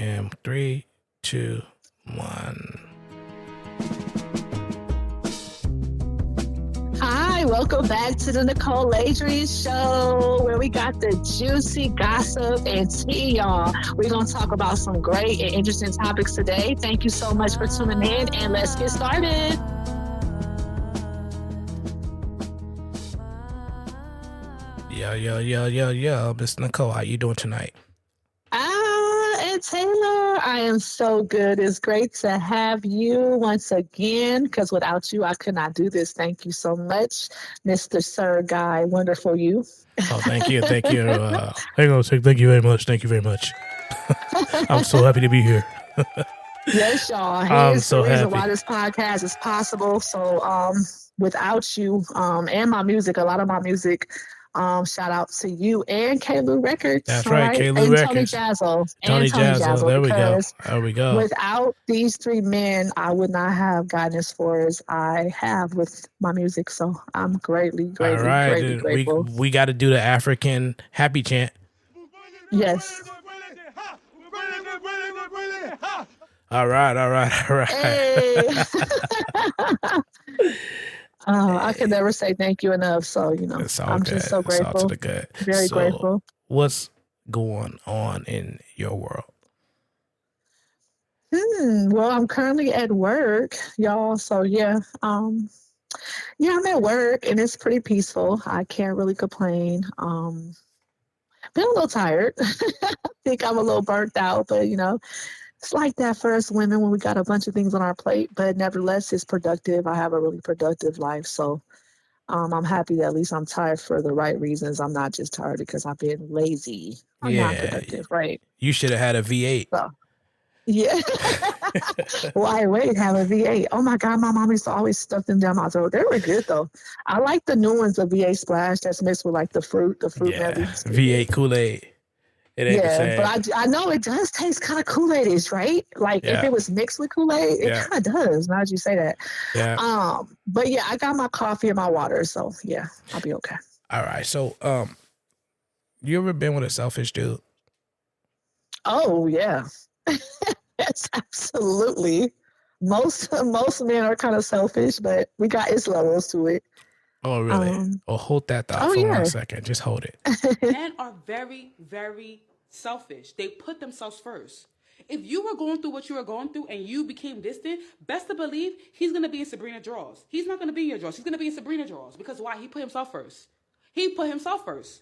in 3, 2, 1. Hi, welcome back to the Nicole Aladrian show, where we got the juicy gossip and tea, y'all. We're going to talk about some great and interesting topics today. Thank you so much for tuning in, and let's get started. Yo, Miss Nicole, how you doing tonight? And Taylor, I am so good. It's great to have you once again, because without you, I could not do this. Thank you so much, Mr. Sir Guy. Wonderful you. Oh, thank you. Thank you very much. Thank you very much. I'm so happy to be here. Yes, y'all. I'm Here's so the reason happy. why this podcast is possible. So, without you, and my music, a lot of my music, shout out to you and K-Lou Records. That's right, K-Lou and Records. Tony Jazzo. There we go. Because There we go. without these three men, I would not have gotten as far as I have with my music. So I'm greatly grateful. We got to do the African happy chant. Yes. All right. Hey. I can never say thank you enough. So, I'm just so grateful. It's all to the good. Very grateful. What's going on in your world? Well, I'm currently at work, y'all. So, yeah. I'm at work and it's pretty peaceful. I can't really complain. Been a little tired. I think I'm a little burnt out, but, it's like that for us women when we got a bunch of things on our plate, but nevertheless, it's productive. I have a really productive life. So I'm happy that at least I'm tired for the right reasons. I'm not just tired because I've been lazy or not productive, right? You should have had a V8. So, yeah. Wait, have a V8. Oh my God, my mom used to always stuff them down my throat. They were good though. I like the new ones, the V8 Splash that's mixed with like the fruit melodies. V8 Kool-Aid. It ain't the same. But I know it does taste kind of Kool-Aid-ish, right? Like if it was mixed with Kool-Aid, it kind of does. Now that you say that. Yeah. But yeah, I got my coffee and my water, so yeah, I'll be okay. All right. So, you ever been with a selfish dude? Oh yeah, yes, absolutely. Most men are kind of selfish, but we got its levels to it. Oh, really? Hold that thought for 1 second. Just hold it. Men are very, very selfish. They put themselves first. If you were going through what you were going through and you became distant, best to believe he's going to be in Sabrina drawers. He's not going to be in your drawers. He's going to be in Sabrina drawers. Because why? He put himself first. He put himself first.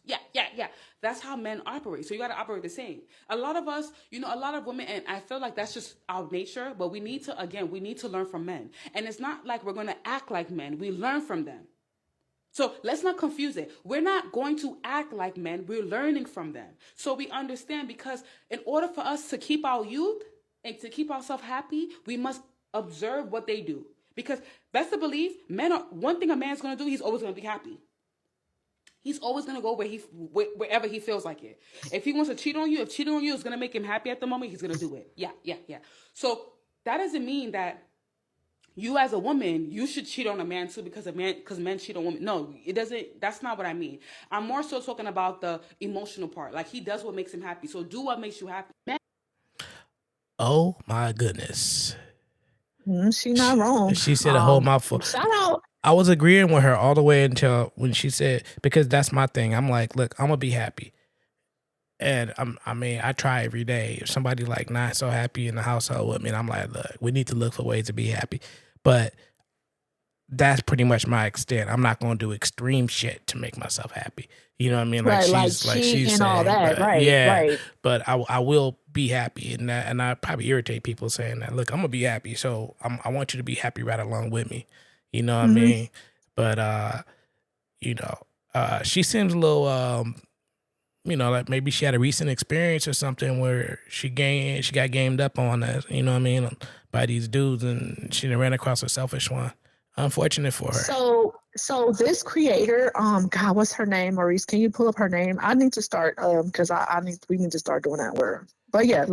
Yeah. That's how men operate. So you got to operate the same. A lot of us, a lot of women, and I feel like that's just our nature, but we need to learn from men. And it's not like we're going to act like men. We learn from them. So let's not confuse it. We're not going to act like men. We're learning from them. So we understand, because in order for us to keep our youth and to keep ourselves happy, we must observe what they do. Because best to believe, one thing a man's going to do, he's always going to be happy. He's always going to go wherever he feels like it. If he wants to cheat on you, if cheating on you is going to make him happy at the moment, he's going to do it. Yeah. So that doesn't mean that you as a woman, you should cheat on a man too because men cheat on women. No, it doesn't. That's not what I mean. I'm more so talking about the emotional part. Like, he does what makes him happy. So do what makes you happy. Oh my goodness. She's not wrong. She said a whole mouthful. Shout out. I was agreeing with her all the way until when she said, because that's my thing. I'm like, look, I'm gonna be happy. And I try every day. If somebody like not so happy in the household with me, and I'm like, look, we need to look for ways to be happy. But that's pretty much my extent. I'm not going to do extreme shit to make myself happy. You know what I mean? Like she's saying, all that, right? Yeah, right. But I will be happy, and I probably irritate people saying that. Look, I'm gonna be happy, so I want you to be happy right along with me. You know what I mean? But she seems a little like maybe she had a recent experience or something where she got gamed up on that. You know what I mean? By these dudes, and she ran across a selfish one. Unfortunate for her. So this creator, God, what's her name, Maurice? Can you pull up her name? I need to start, because we need to start doing that word. But yeah,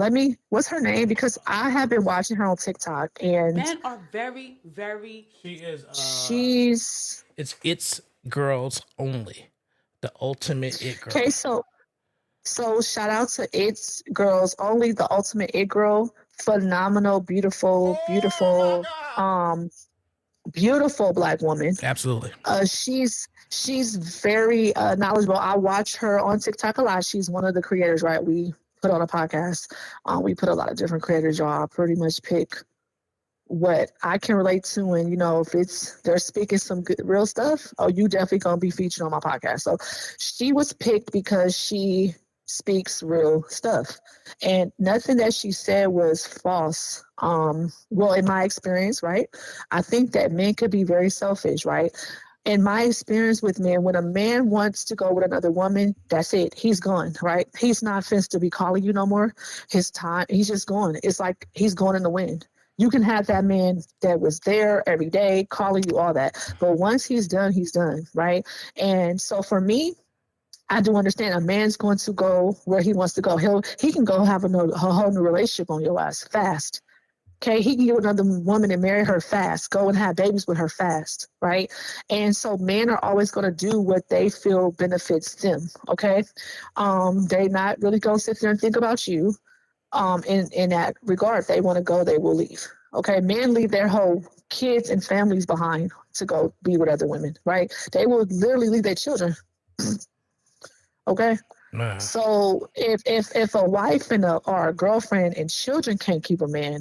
what's her name? Because I have been watching her on TikTok, and men are very, very. It's girls only, the ultimate it girl. Okay, so So shout out to It's Girls Only, the ultimate It Girl. Phenomenal, beautiful, beautiful Black woman. Absolutely. She's very knowledgeable. I watch her on TikTok a lot. She's one of the creators, right? We put on a podcast. We put a lot of different creators, y'all. I pretty much pick what I can relate to, and if they're speaking some good real stuff, oh, you definitely gonna be featured on my podcast. So she was picked because she speaks real stuff, and nothing that she said was false. Well, in my experience, right, I think that men could be very selfish, right? In my experience with men, when a man wants to go with another woman, that's it. He's gone, right? He's not fenced to be calling you no more. His time, he's just gone. It's like he's going in the wind. You can have that man that was there every day, calling you, all that. But once he's done, right? And so for me, I do understand a man's going to go where he wants to go. He can go have a whole new relationship on your ass fast. Okay, he can get with another woman and marry her fast, go and have babies with her fast, right? And so men are always going to do what they feel benefits them, okay? They not really going to sit there and think about you in that regard. If they want to go, they will leave, okay? Men leave their whole kids and families behind to go be with other women, right? They will literally leave their children, okay? Man. So if a wife or a girlfriend and children can't keep a man,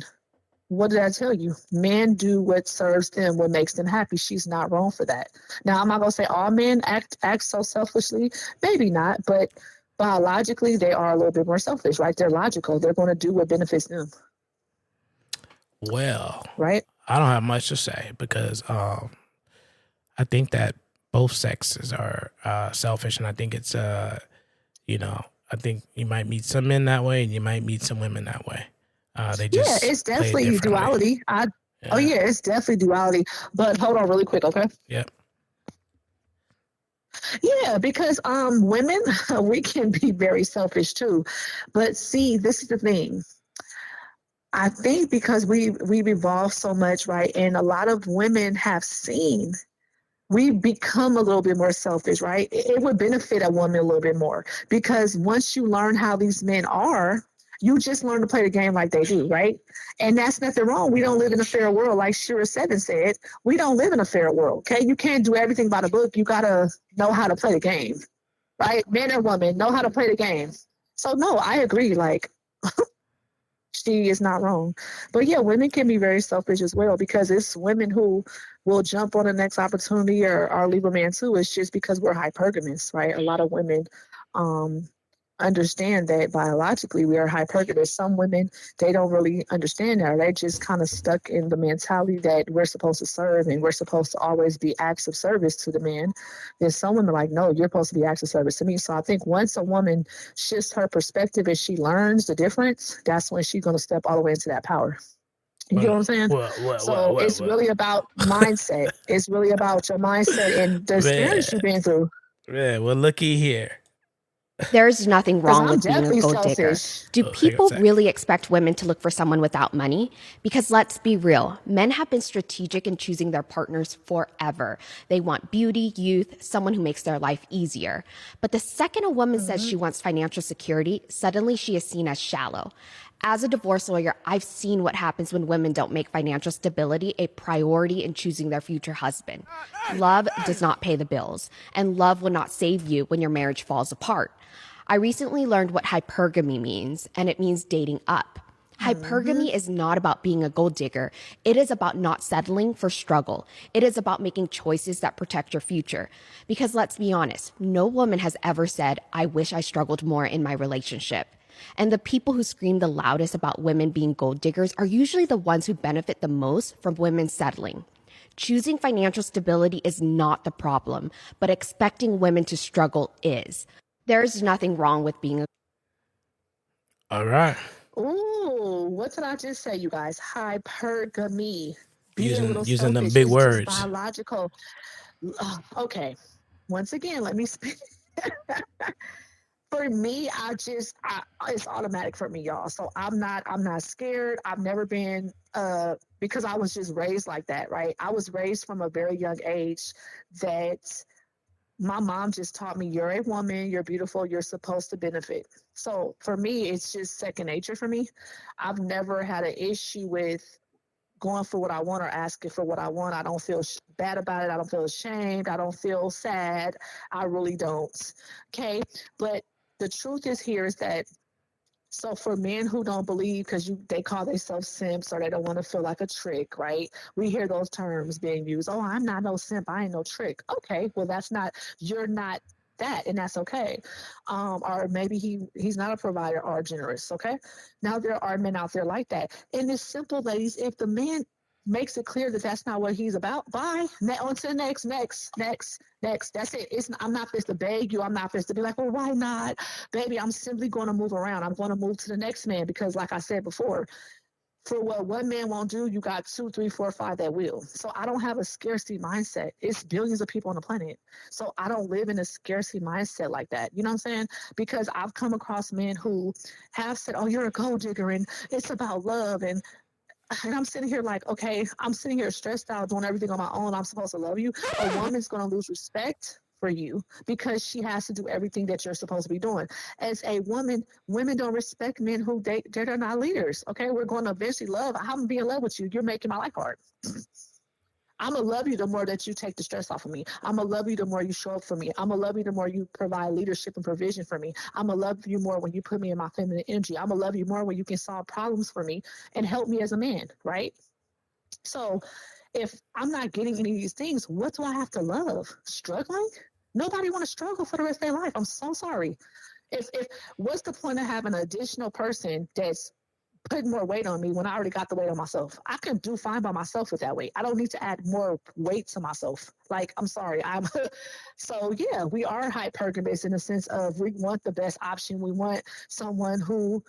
what did I tell you? Men do what serves them, what makes them happy. She's not wrong for that. Now, I'm not going to say all men act so selfishly. Maybe not, but biologically, they are a little bit more selfish, right? They're logical. They're going to do what benefits them. Well, right? I don't have much to say because I think that both sexes are selfish, and I think it's, I think you might meet some men that way and you might meet some women that way. They just it's definitely duality. Oh yeah, it's definitely duality. But hold on really quick, okay? Yep. Yeah, because women, we can be very selfish too. But see, this is the thing. I think because we've evolved so much, right? And a lot of women have seen we become a little bit more selfish, right? It would benefit a woman a little bit more because once you learn how these men are, you just learn to play the game like they do, right? And that's nothing wrong. We don't live in a fair world, like Shira7 said. We don't live in a fair world, okay? You can't do everything by the book. You got to know how to play the game, right? Men and women know how to play the game. So, no, I agree. Like, she is not wrong. But, yeah, women can be very selfish as well because it's women who will jump on the next opportunity or leave a man too. It's just because we're hypergamous, right? A lot of women understand that biologically we are hypergamous. Some women, they don't really understand that. They're just kind of stuck in the mentality that we're supposed to serve and we're supposed to always be acts of service to the man. Then some women are like, no, you're supposed to be acts of service to me. So I think once a woman shifts her perspective and she learns the difference, that's when she's going to step all the way into that power. You know what I'm saying? It's really about mindset. It's really about your mindset and the experience you've been through. Yeah, well, looky here. There's nothing wrong with being a gold digger. Do people really expect women to look for someone without money? Because let's be real, men have been strategic in choosing their partners forever. They want beauty, youth, someone who makes their life easier. But the second a woman says she wants financial security, suddenly she is seen as shallow. As a divorce lawyer, I've seen what happens when women don't make financial stability a priority in choosing their future husband. Love does not pay the bills, and love will not save you when your marriage falls apart. I recently learned what hypergamy means, and it means dating up. Hypergamy is not about being a gold digger. It is about not settling for struggle. It is about making choices that protect your future. Because let's be honest, no woman has ever said, I wish I struggled more in my relationship. And the people who scream the loudest about women being gold diggers are usually the ones who benefit the most from women settling. Choosing financial stability is not the problem, but expecting women to struggle is. There's nothing wrong with being a... All right. Ooh, what did I just say, you guys? Hypergamy. Using them big words. Biological. Okay. Once again, let me speak. For me, it's automatic for me, y'all. So I'm not scared. I've never been, because I was just raised like that, right? I was raised from a very young age that my mom just taught me, you're a woman, you're beautiful, you're supposed to benefit. So for me, it's just second nature for me. I've never had an issue with going for what I want or asking for what I want. I don't feel bad about it. I don't feel ashamed. I don't feel sad. I really don't. Okay. But the truth is here is that, so for men who don't believe, because they call themselves simps or they don't want to feel like a trick, right? We hear those terms being used. Oh, I'm not no simp. I ain't no trick. Okay, well you're not that, and that's okay. Or maybe he's not a provider or generous. Okay, now there are men out there like that, and it's simple, ladies. If the man makes it clear that that's not what he's about, bye. On to the next. That's it. I'm not supposed to beg you. I'm not supposed to be like, well, why not? Baby, I'm simply going to move around. I'm going to move to the next man because, like I said before, for what one man won't do, you got 2, 3, 4, 5 that will. So I don't have a scarcity mindset. It's billions of people on the planet. So I don't live in a scarcity mindset like that. You know what I'm saying? Because I've come across men who have said, oh, you're a gold digger and it's about love. And I'm sitting here like, okay, I'm sitting here stressed out, doing everything on my own. I'm supposed to love you. A woman's going to lose respect for you because she has to do everything that you're supposed to be doing. As a woman, women don't respect men who they're not leaders. Okay, we're going to eventually love. I'm gonna be in love with you. You're making my life hard. I'm gonna love you the more that you take the stress off of me. I'm gonna love you the more you show up for me. I'm gonna love you the more you provide leadership and provision for me. I'm gonna love you more when you put me in my feminine energy. I'm gonna love you more when you can solve problems for me and help me as a man, right? So if I'm not getting any of these things, what do I have to love? Struggling? Nobody want to struggle for the rest of their life. I'm so sorry. If what's the point of having an additional person that's putting more weight on me when I already got the weight on myself? I can do fine by myself with that weight. I don't need to add more weight to myself. Like, I'm sorry. So yeah, we are hypergamous in the sense of we want the best option. We want someone who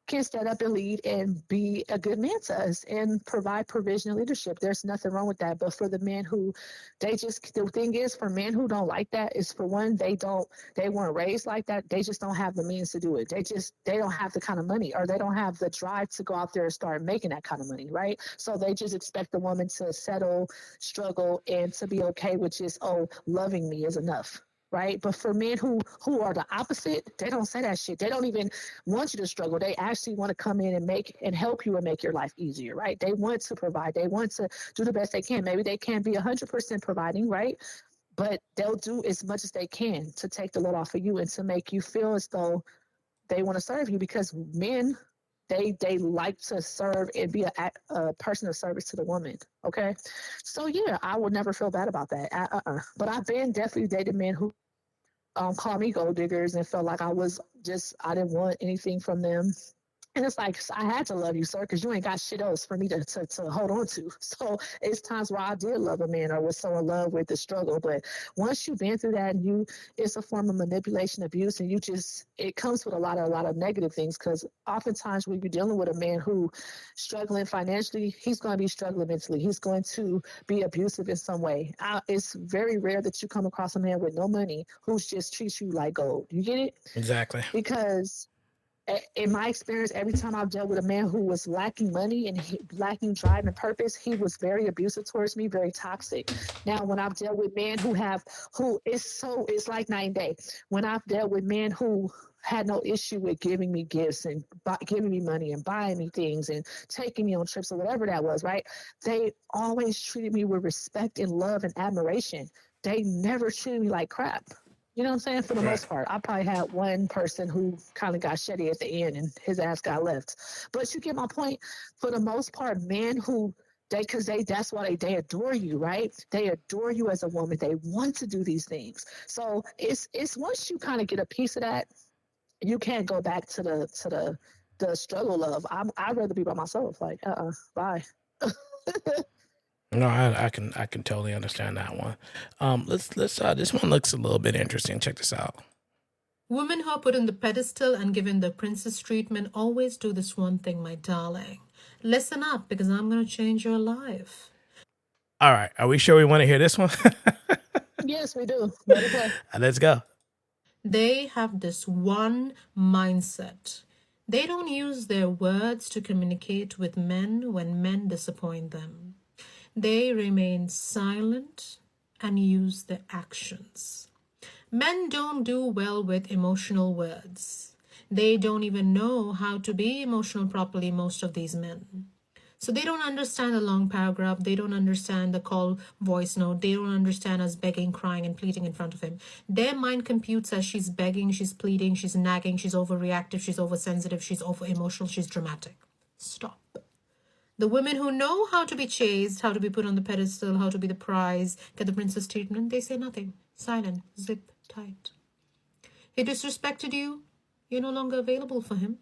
can stand up and lead and be a good man to us and provide provision and leadership. There's nothing wrong with that. But for the men who the thing is, for men who don't like that is, for one, they weren't raised like that. They just don't have the means to do it. They don't have the kind of money, or they don't have the drive to go out there and start making that kind of money, right? So they just expect the woman to settle, struggle, and to be okay with just, oh, loving me is enough. Right. But for men who are the opposite, they don't say that shit. They don't even want you to struggle. They actually want to come in and help you and make your life easier. Right. They want to provide. They want to do the best they can. Maybe they can't be 100% providing. Right. But they'll do as much as they can to take the load off of you and to make you feel as though they want to serve you, because men, they like to serve and be a person of service to the woman. Okay. So yeah, I would never feel bad about that. But I've been definitely dated men who called me gold diggers and felt like I didn't want anything from them. And it's like, I had to love you, sir, because you ain't got shit else for me to hold on to. So it's times where I did love a man or was so in love with the struggle. But once you've been through that, and it's a form of manipulation, abuse, and it comes with a lot of negative things, because oftentimes when you're dealing with a man who struggling financially, he's going to be struggling mentally. He's going to be abusive in some way. It's very rare that you come across a man with no money who just treats you like gold. You get it? Exactly. Because in my experience, every time I've dealt with a man who was lacking money and lacking drive and purpose, he was very abusive towards me, very toxic. Now, when I've dealt with men it's like night and day. When I've dealt with men who had no issue with giving me gifts and giving me money and buying me things and taking me on trips or whatever that was, right? They always treated me with respect and love and admiration. They never treated me like crap. You know what I'm saying? For the most part, I probably had one person who kind of got shitty at the end and his ass got left. But you get my point. For the most part, men who that's why they adore you, right? They adore you as a woman. They want to do these things. So it's once you kind of get a piece of that, you can't go back to the struggle of I'd rather be by myself. Like, bye. No, I can totally understand that one. Let's this one looks a little bit interesting. Check this out. Women who are put on the pedestal and given the princess treatment always do this one thing, my darling. Listen up, because I'm going to change your life. All right. Are we sure we want to hear this one? Yes, we do. Let it play. Let's go. They have this one mindset. They don't use their words to communicate with men when men disappoint them. They remain silent and use their actions. Men don't do well with emotional words. They don't even know how to be emotional properly, most of these men. So they don't understand the long paragraph. They don't understand the call voice note. They don't understand us begging, crying, and pleading in front of him. Their mind computes as she's begging, she's pleading, she's nagging, she's overreactive, she's oversensitive, she's over emotional, she's dramatic. Stop. The women who know how to be chased, how to be put on the pedestal, how to be the prize, get the princess treatment, they say nothing. Silent, zip, tight. He disrespected you. You're no longer available for him.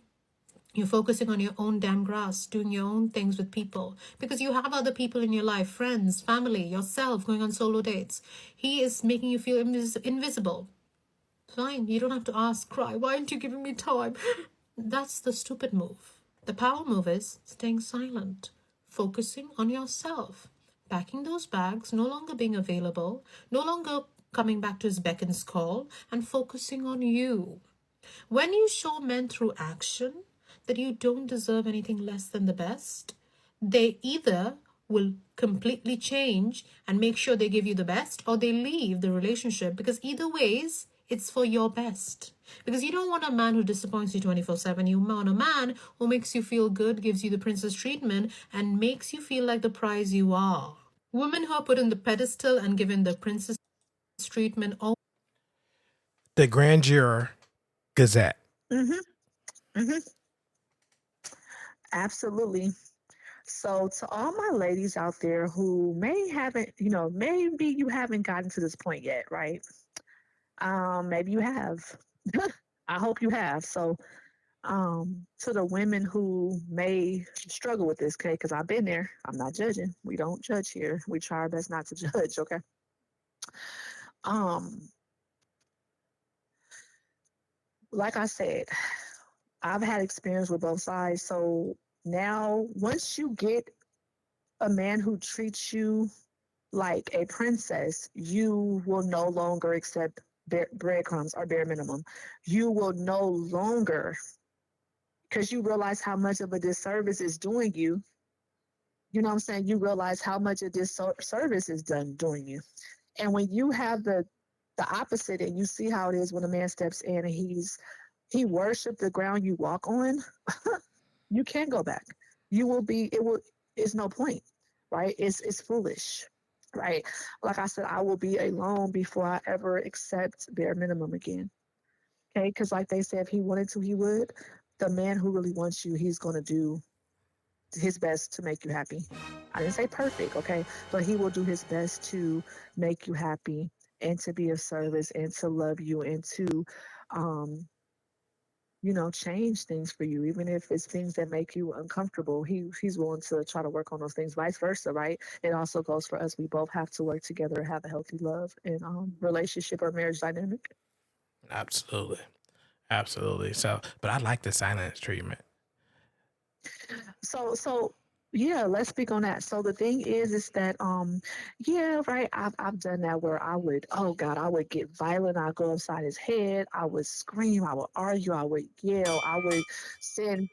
You're focusing on your own damn grass, doing your own things with people because you have other people in your life, friends, family, yourself, going on solo dates. He is making you feel invisible. Fine, you don't have to ask, cry, why aren't you giving me time? That's the stupid move. The power move is staying silent, focusing on yourself, packing those bags, no longer being available, no longer coming back to his beck and call, and focusing on you. When you show men through action that you don't deserve anything less than the best, they either will completely change and make sure they give you the best, or they leave the relationship, because either ways, it's for your best. Because you don't want a man who disappoints you 24/7. You want a man who makes you feel good, gives you the princess treatment, and makes you feel like the prize you are. Women who are put on the pedestal and given the princess treatment. The Grand Juror Gazette. Absolutely. So to all my ladies out there who maybe you haven't gotten to this point yet, right? Maybe you have. I hope you have. So to the women who may struggle with this, okay, because I've been there. I'm not judging. We don't judge here. We try our best not to judge, okay? Like I said, I've had experience with both sides. So now, once you get a man who treats you like a princess, you will no longer accept breadcrumbs or bare minimum. You will no longer, because you realize how much of a disservice is doing you. You know what I'm saying? You realize how much of this service is done doing you. And when you have the opposite, and you see how it is when a man steps in and he worship the ground you walk on, you can't go back. It's no point, right? It's foolish, right? Like I said, I will be alone before I ever accept bare minimum again. Okay, because like they said, if he wanted to, he would. The man who really wants you, he's going to do his best to make you happy. I didn't say perfect, okay? But he will do his best to make you happy and to be of service and to love you and to, change things for you, even if it's things that make you uncomfortable. He's willing to try to work on those things, vice versa, right? It also goes for us. We both have to work together and have a healthy love and relationship or marriage dynamic. Absolutely. So, but I like the silence treatment. So yeah, let's speak on that. So the thing is that yeah, right. I've done that where I would, oh God, I would get violent. I'd go upside his head. I would scream. I would argue. I would yell. I would send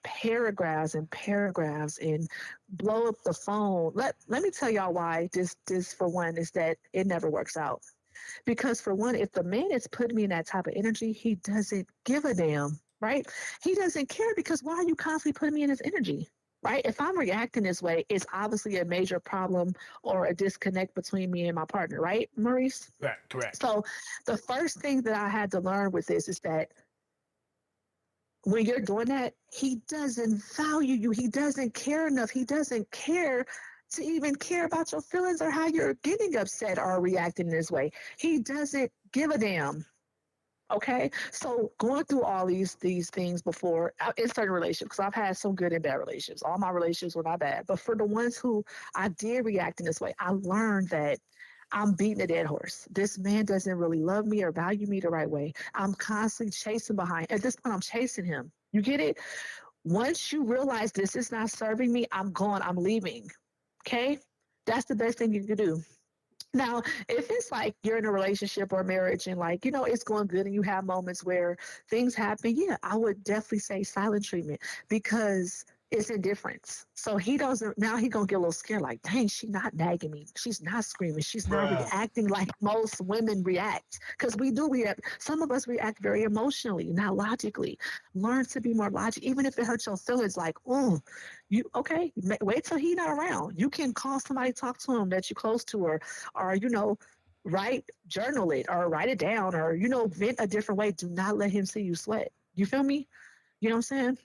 paragraphs and paragraphs and blow up the phone. Let me tell y'all why this for one is that it never works out. Because for one, if the man is putting me in that type of energy, he doesn't give a damn, right? He doesn't care, because why are you constantly putting me in his energy? Right? If I'm reacting this way, it's obviously a major problem or a disconnect between me and my partner, right, Maurice? Right, correct. So the first thing that I had to learn with this is that when you're doing that, he doesn't value you. He doesn't care enough. He doesn't care to even care about your feelings or how you're getting upset or reacting this way. He doesn't give a damn. Okay, so going through all these things before in certain relationships, because I've had some good and bad relationships. All my relationships were not bad, but for the ones who I did react in this way, I learned that I'm beating a dead horse. This man doesn't really love me or value me the right way. I'm constantly chasing behind. At this point, I'm chasing him. You get it? Once you realize this is not serving me, I'm gone. I'm leaving. Okay, that's the best thing you can do. Now, if it's like you're in a relationship or marriage and it's going good and you have moments where things happen, yeah, I would definitely say silent treatment, because It's indifference. So he doesn't, now he gonna get a little scared, like, dang, she not nagging me. She's not screaming. She's not reacting like most women react. Because we do react. Some of us react very emotionally, not logically. Learn to be more logical. Even if it hurts your feelings, like, oh, you okay, wait till he not around. You can call somebody, talk to him that you're close to, or journal it or write it down, or vent a different way. Do not let him see you sweat. You feel me? You know what I'm saying?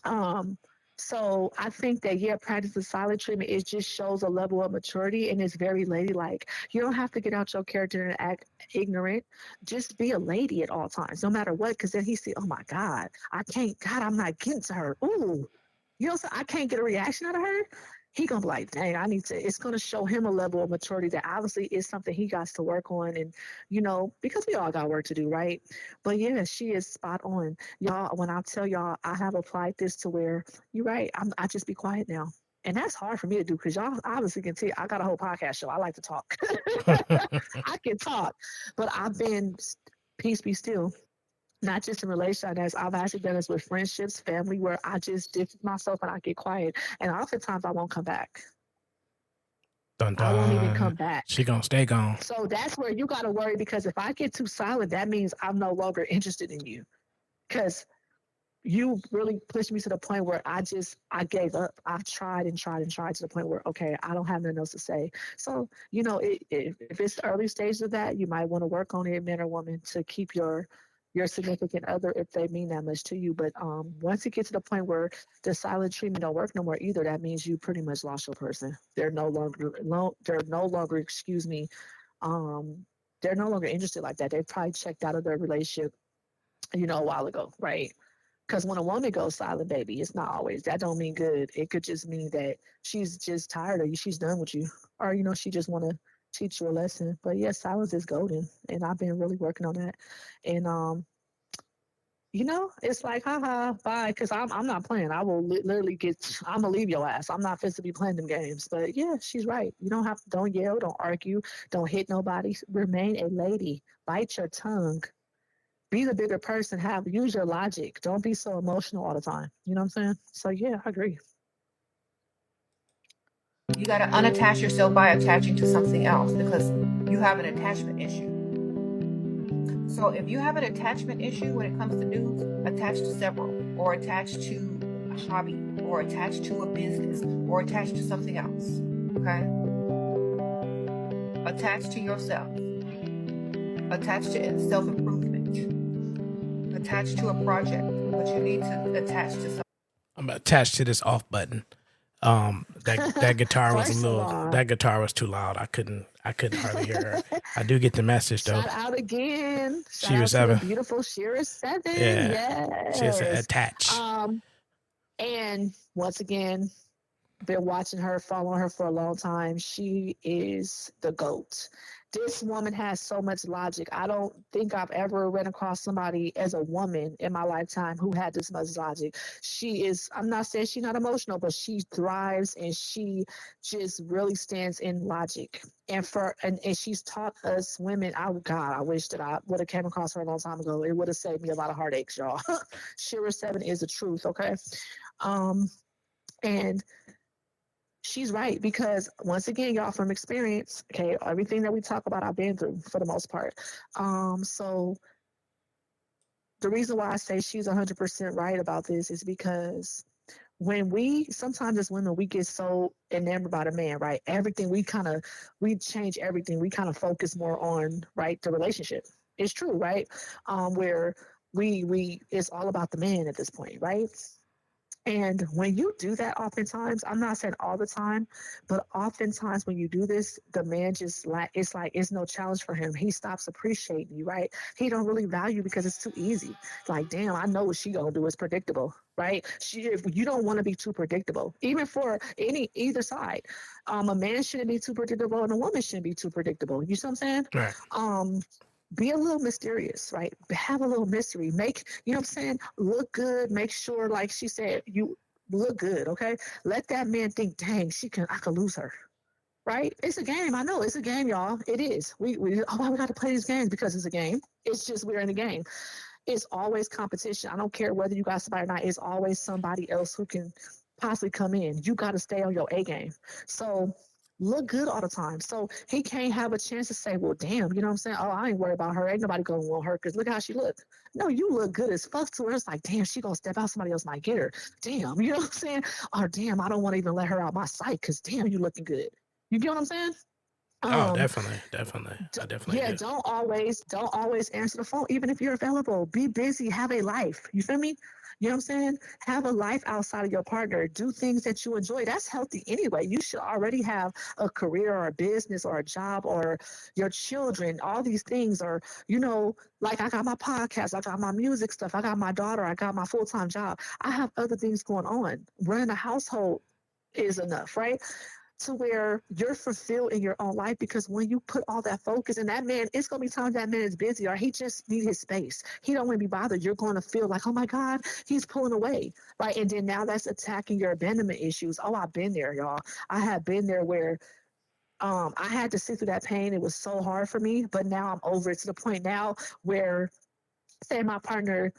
Um, so I think that, yeah, practice the silent treatment, it just shows a level of maturity and it's very ladylike. You don't have to get out your character and act ignorant. Just be a lady at all times, no matter what, because then he see, oh my God, I'm not getting to her. Ooh, so I can't get a reaction out of her. He gonna be like, dang, it's gonna show him a level of maturity that obviously is something he got to work on. And, because we all got work to do, right? But yeah, she is spot on. Y'all, when I tell y'all, I have applied this to where, you're right, I just be quiet now. And that's hard for me to do because y'all obviously can tell I got a whole podcast show. I like to talk. I can talk. But I've been, peace be still, not just in relationships. I've actually done this with friendships, family, where I just distance myself and I get quiet. And oftentimes I won't come back. Dun, dun. I won't even come back. She gonna stay gone. So that's where you got to worry, because if I get too silent, that means I'm no longer interested in you. Because you really pushed me to the point where I gave up. I've tried and tried and tried to the point where, okay, I don't have nothing else to say. So, if it's the early stages of that, you might want to work on it, man or woman, to keep your significant other, if they mean that much to you. But once it gets to the point where the silent treatment don't work no more either, that means you pretty much lost your person. They're no longer, excuse me, they're no longer interested like that. They probably checked out of their relationship, a while ago, right? Because when a woman goes silent, baby, it's not always, that don't mean good. It could just mean that she's just tired of you. She's done with you. Or, she just want to teach you a lesson. But yeah, silence is golden. And I've been really working on that. And, it's like, haha, bye. Because I'm not playing. I will literally I'm going to leave your ass. I'm not fit to be playing them games. But yeah, she's right. You don't yell, don't argue, don't hit nobody. Remain a lady. Bite your tongue. Be the bigger person. Use your logic. Don't be so emotional all the time. You know what I'm saying? So yeah, I agree. You got to unattach yourself by attaching to something else, because you have an attachment issue. So if you have an attachment issue when it comes to dudes, attach to several, or attach to a hobby, or attach to a business, or attach to something else. Okay? Attach to yourself. Attach to self-improvement. Attach to a project, but you need to attach to something. I'm attached to this off button. That guitar was that guitar was too loud. I couldn't hardly hear her. I do get the message though. Shout out again. Shira 7. Beautiful Shira 7. Yeah. Yes. She said attach. And once again, been watching her, following her for a long time. She is the GOAT. This woman has so much logic. I don't think I've ever ran across somebody as a woman in my lifetime who had this much logic. I'm not saying she's not emotional, but she thrives and she just really stands in logic. And she's taught us women, I wish that I would have came across her a long time ago. It would have saved me a lot of heartaches, y'all. Shira 7 is the truth, okay? And she's right, because once again, y'all, from experience, okay, everything that we talk about, I've been through for the most part. So the reason why I say she's 100% right about this is because sometimes as women, we get so enamored by the man, right? Everything, we change everything. We kind of focus more on, right, the relationship. It's true, right? Where it's all about the man at this point, right? And when you do that, oftentimes, I'm not saying all the time, but oftentimes when you do this, the man just it's no challenge for him. He stops appreciating you, right? He don't really value because it's too easy. Like, damn, I know what she gonna do. It's predictable, right? You don't want to be too predictable, even for either side. A man shouldn't be too predictable, and a woman shouldn't be too predictable. You see what I'm saying? Right. Be a little mysterious, right? Have a little mystery. Make, you know what I'm saying? Look good. Make sure, like she said, you look good, okay? Let that man think, dang, I could lose her, right? It's a game. I know it's a game, y'all. It is. We got to play these games because it's a game. It's just we're in the game. It's always competition. I don't care whether you got somebody or not. It's always somebody else who can possibly come in. You got to stay on your A game. So look good all the time. So he can't have a chance to say, well, damn, you know what I'm saying? Oh, I ain't worried about her. Ain't nobody going to want her because look how she look. No, you look good as fuck to her. It's like, damn, she going to step out. Somebody else might get her. Damn, you know what I'm saying? Or damn, I don't want to even let her out my sight because damn, you looking good. You get what I'm saying? Oh, definitely. I definitely Yeah, do. don't always answer the phone, even if you're available. Be busy, have a life. You feel me? You know what I'm saying? Have a life outside of your partner. Do things that you enjoy. That's healthy anyway. You should already have a career or a business or a job or your children, all these things. Or, you know, like I got my podcast, I got my music stuff, I got my daughter, I got my full-time job. I have other things going on. Running a household is enough, right? To where you're fulfilled in your own life, because when you put all that focus in that man, it's going to be times that man is busy or he just need his space. He don't want to be bothered. You're going to feel like, oh my God, he's pulling away, right? And then now that's attacking your abandonment issues. Oh, I've been there, y'all. I have been there where I had to sit through that pain. It was so hard for me, but now I'm over it to the point now where, say, my partner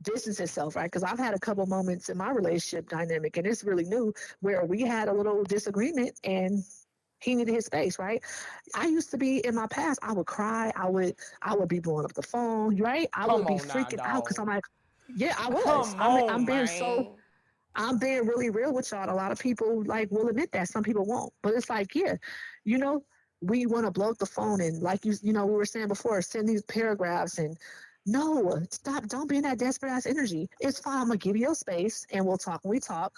distance itself, right? Because I've had a couple moments in my relationship dynamic, and it's really new, where we had a little disagreement and he needed his space, right? I used to be, in my past, I would cry, I would be blowing up the phone, right? I would Come be on now, freaking out because I'm dog. like, yeah, I was. Come on, I'm being man. I'm being really real with y'all. A lot of people like will admit that. Some people won't. But it's like, yeah, you know, we want to blow up the phone and like you know, we were saying before, send these paragraphs and no, stop. Don't be in that desperate ass energy. It's fine. I'm gonna give you a space and we'll talk when we talk.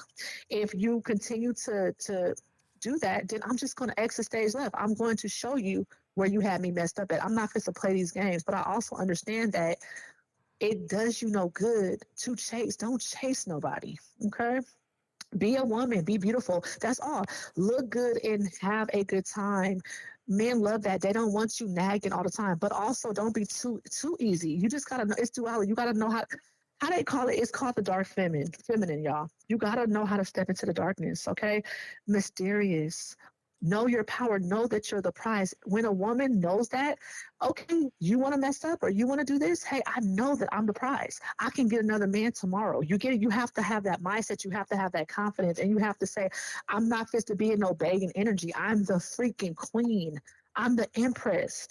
If you continue to do that, then I'm just gonna exit stage left. I'm going to show you where you had me messed up at. I'm not going to play these games, but I also understand that it does you no good to chase. Don't chase nobody. Okay. Be a woman, be beautiful. That's all. Look good and have a good time. Men love that. They don't want you nagging all the time. But also don't be too easy. You just gotta know it's duality. You gotta know how they call it. It's called the dark feminine, y'all. You gotta know how to step into the darkness, okay? Mysterious. Know your power. Know that you're the prize. When a woman knows that, okay, you want to mess up or you want to do this? Hey, I know that I'm the prize. I can get another man tomorrow. You get it? You have to have that mindset. You have to have that confidence. And you have to say, I'm not fit to be in no begging energy. I'm the freaking queen. I'm the empress.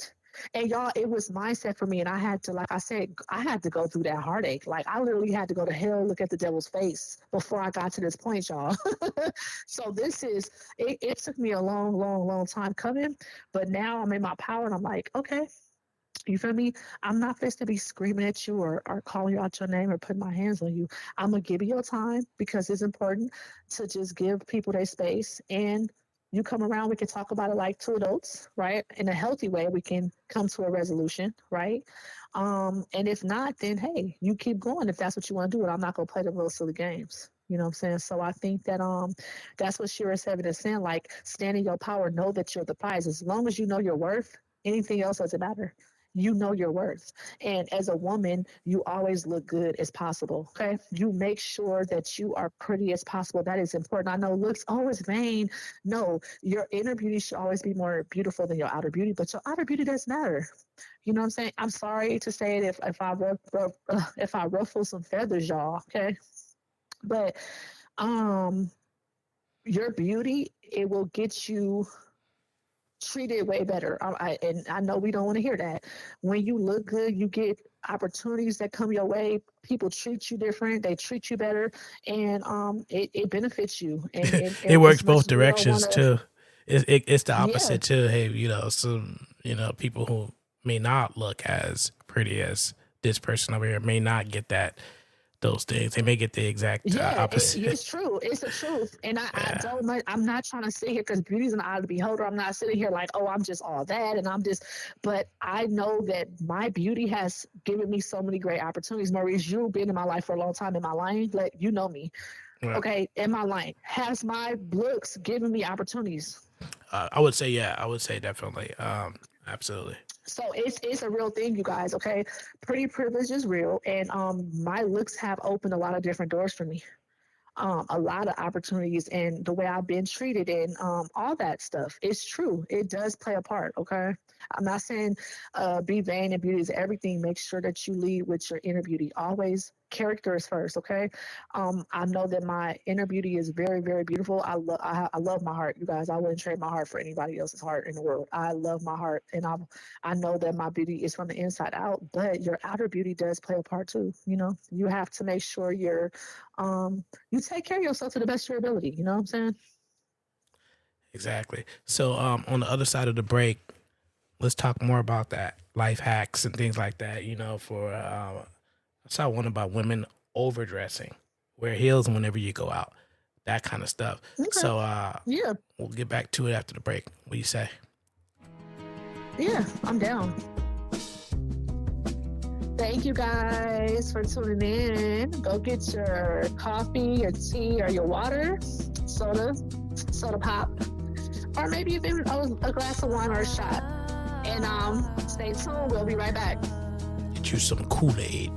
And y'all, it was mindset for me. And I had to, like I said, I had to go through that heartache. Like I literally had to go to hell, look at the devil's face before I got to this point, y'all. So it took me a long time coming. But now I'm in my power and I'm like, okay, you feel me? I'm not supposed to be screaming at you or calling you out your name or putting my hands on you. I'm going to give you your time because it's important to just give people their space. And you come around, we can talk about it like two adults, right? In a healthy way, we can come to a resolution, right? And if not, then hey, you keep going if that's what you want to do. And I'm not going to play the little silly games. You know what I'm saying? So I think that that's what Shira 7 is saying, like stand in your power, know that you're the prize. As long as you know your worth, anything else doesn't matter. You know your worth. And as a woman, you always look good as possible. Okay. You make sure that you are pretty as possible. That is important. I know looks always vain. No, your inner beauty should always be more beautiful than your outer beauty, but your outer beauty does matter. You know what I'm saying? I'm sorry to say it if I ruffle some feathers, y'all. Okay. But your beauty, it will get you treated way better. And I know we don't want to hear that. When you look good, you get opportunities that come your way. People treat you different. They treat you better, and it benefits you. And It works as much both as we don't want directions to, too. It's the yeah, opposite too. Hey, you know, some people who may not look as pretty as this person over here may not get those things. They may get the exact yeah, opposite. it's true. It's the truth. And I Yeah. don't. I'm not trying to sit here because beauty's an eye of the beholder. I'm not sitting here like, oh, I'm just all that, and I'm just. But I know that my beauty has given me so many great opportunities. Maurice, you've been in my life for a long time. Am I lying? Like you know me. Yeah. Okay, am I lying? Has my looks given me opportunities? I would say, yeah, I would say definitely. Absolutely. So it's a real thing, you guys. Okay, pretty privilege is real, and my looks have opened a lot of different doors for me. A lot of opportunities, and the way I've been treated, and all that stuff. It's true. It does play a part. Okay. I'm not saying be vain and beauty is everything. Make sure that you lead with your inner beauty. Always character is first, okay? I know that my inner beauty is very, very beautiful. I love my heart, you guys. I wouldn't trade my heart for anybody else's heart in the world. I love my heart, and I know that my beauty is from the inside out, but your outer beauty does play a part too. You know, you have to make sure you take care of yourself to the best of your ability. You know what I'm saying? Exactly. So on the other side of the break, let's talk more about that, life hacks and things like that. You know, for I saw one about women overdressing, wear heels whenever you go out, that kind of stuff. Okay. So yeah, we'll get back to it after the break. What do you say? Yeah, I'm down. Thank you guys for tuning in. Go get your coffee, your tea, or your water, soda pop, or maybe even a glass of wine or a shot. And stay tuned. We'll be right back. Get you some Kool-Aid.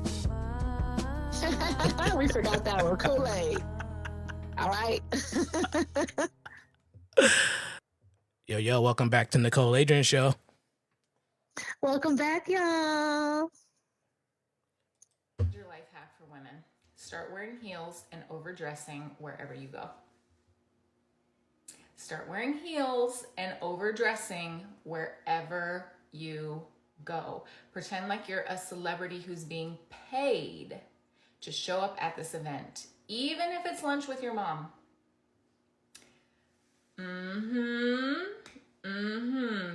We forgot that one. Kool-Aid. All right. Yo, welcome back to Nicole Aladrian Show. Welcome back, y'all. Your life hack for women. Start wearing heels and overdressing wherever you go. Start wearing heels and overdressing wherever you go. Pretend like you're a celebrity who's being paid to show up at this event, even if it's lunch with your mom.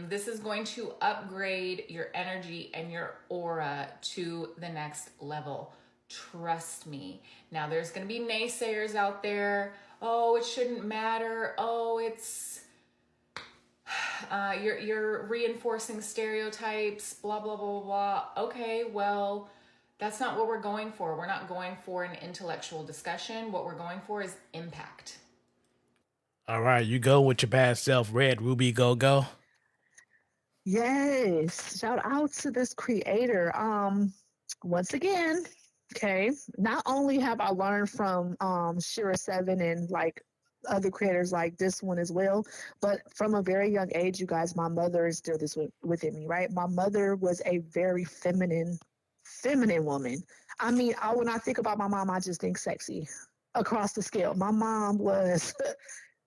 This is going to upgrade your energy and your aura to the next level. Trust me. Now, there's going to be naysayers out there. Oh, it shouldn't matter. Oh, it's you're reinforcing stereotypes. Blah blah blah blah. Okay, well, that's not what we're going for. We're not going for an intellectual discussion. What we're going for is impact. All right, you go with your bad self, Red Ruby. Go. Yes, shout out to this creator. Once again, okay, not only have I learned from Shira 7 and like other creators like this one as well, but from a very young age, you guys, my mother instilled this within me, right? My mother was a very feminine woman. I mean, when I think about my mom, I just think sexy across the scale. My mom was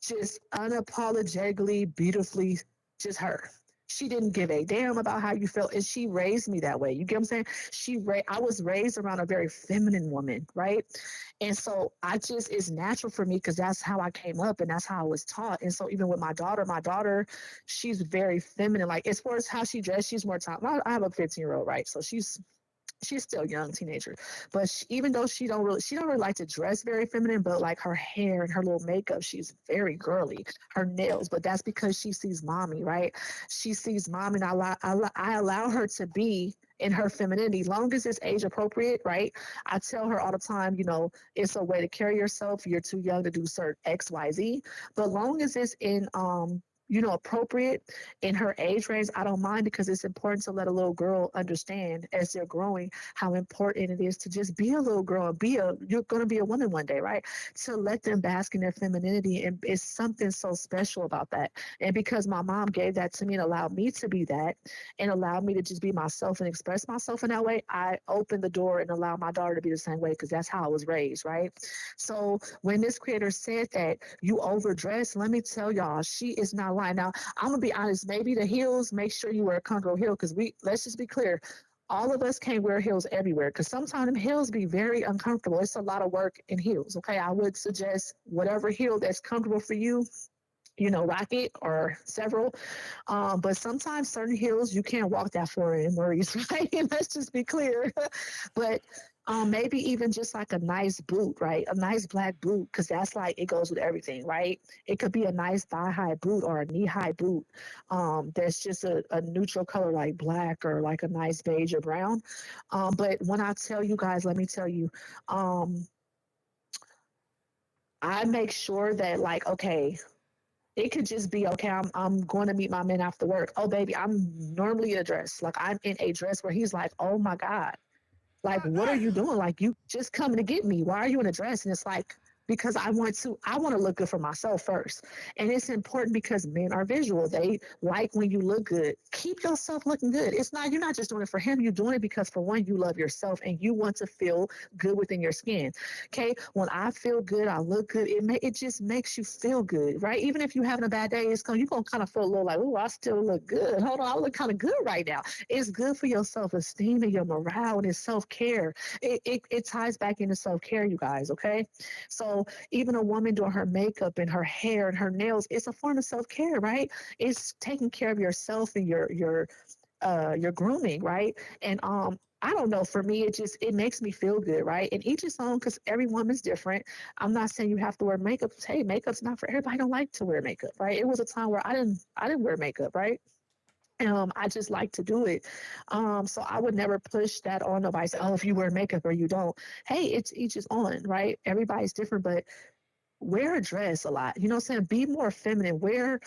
just unapologetically, beautifully, just her. She didn't give a damn about how you felt, and she raised me that way. You get what I'm saying? I was raised around a very feminine woman, right? And so it's natural for me because that's how I came up and that's how I was taught. And so even with my daughter, she's very feminine. Like as far as how she dressed, she's more top. I have a 15-year-old, right? So she's still young, teenager, but even though she don't really like to dress very feminine, but like her hair and her little makeup, she's very girly. Her nails, but that's because she sees mommy, right? She sees mommy, and I allow her to be in her femininity, long as it's age appropriate, right? I tell her all the time, it's a way to carry yourself. You're too young to do certain X, Y, Z, but long as it's in appropriate in her age range, I don't mind, because it's important to let a little girl understand as they're growing how important it is to just be a little girl and you're going to be a woman one day, right? To let them bask in their femininity. And it's something so special about that. And because my mom gave that to me and allowed me to be that and allowed me to just be myself and express myself in that way, I opened the door and allowed my daughter to be the same way, because that's how I was raised, right? So when this creator said that you overdress, let me tell y'all, she is not lying. Now, I'm going to be honest, maybe the heels, make sure you wear a comfortable heel, because let's just be clear, all of us can't wear heels everywhere, because sometimes heels be very uncomfortable. It's a lot of work in heels, okay? I would suggest whatever heel that's comfortable for you, rock it, or several. But sometimes certain heels, you can't walk that far in worries, right? Let's just be clear. But maybe even just like a nice boot, right? A nice black boot, because that's like, it goes with everything, right? It could be a nice thigh-high boot or a knee-high boot that's just a neutral color like black or like a nice beige or brown. But when I tell you guys, let me tell you, I make sure that like, okay, it could just be, okay, I'm going to meet my man after work. Oh, baby, I'm normally in a dress. Like, I'm in a dress where he's like, oh, my God. Like, what are you doing? Like, you just coming to get me. Why are you in a dress? And it's like, because I want to look good for myself first. And it's important because men are visual. They like when you look good. Keep yourself looking good. You're not just doing it for him. You're doing it because for one, you love yourself and you want to feel good within your skin. Okay. When I feel good, I look good. It just makes you feel good, right? Even if you're having a bad day, you're going to kind of feel a little like, oh, I still look good. Hold on. I look kind of good right now. It's good for your self-esteem and your morale, and it's self-care. It ties back into self-care, you guys. Okay. So even a woman doing her makeup and her hair and her nails, it's a form of self-care, right? It's taking care of yourself and your grooming, right? And I don't know, for me, it makes me feel good, right? And each is own, because every woman's different. I'm not saying you have to wear makeup. Hey, makeup's not for everybody. I don't like to wear makeup, right? It was a time where I didn't wear makeup, right? I just like to do it. So I would never push that on nobody. Say, oh, if you wear makeup or you don't. Hey, it's each is on, right? Everybody's different, but wear a dress a lot. You know what I'm saying? Be more feminine. Wear,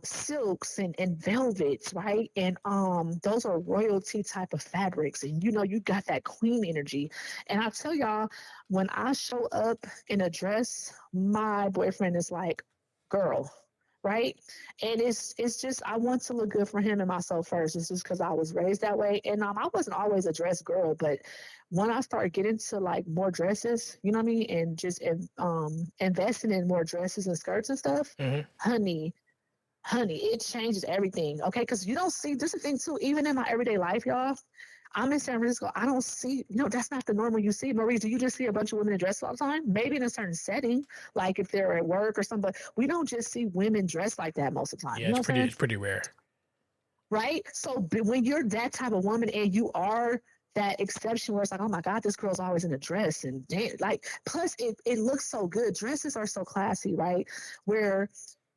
silks and velvets, right? And those are royalty type of fabrics. And you got that queen energy. And I'll tell y'all, when I show up in a dress, my boyfriend is like, girl, right? And it's just, I want to look good for him and myself first. It's just because I was raised that way. And I wasn't always a dress girl, but when I started getting to like more dresses, you know what I mean? And just investing in more dresses and skirts and stuff, honey, it changes everything. Okay. Because you don't see, this is the thing too, even in my everyday life, y'all, I'm in San Francisco. I don't see, that's not the normal you see. Maurice, do you just see a bunch of women in dresses all the time? Maybe in a certain setting, like if they're at work or something, but we don't just see women dressed like that most of the time. Yeah, it's pretty rare. Right? So when you're that type of woman and you are that exception where it's like, oh my God, this girl's always in a dress, and like, plus it looks so good. Dresses are so classy, right?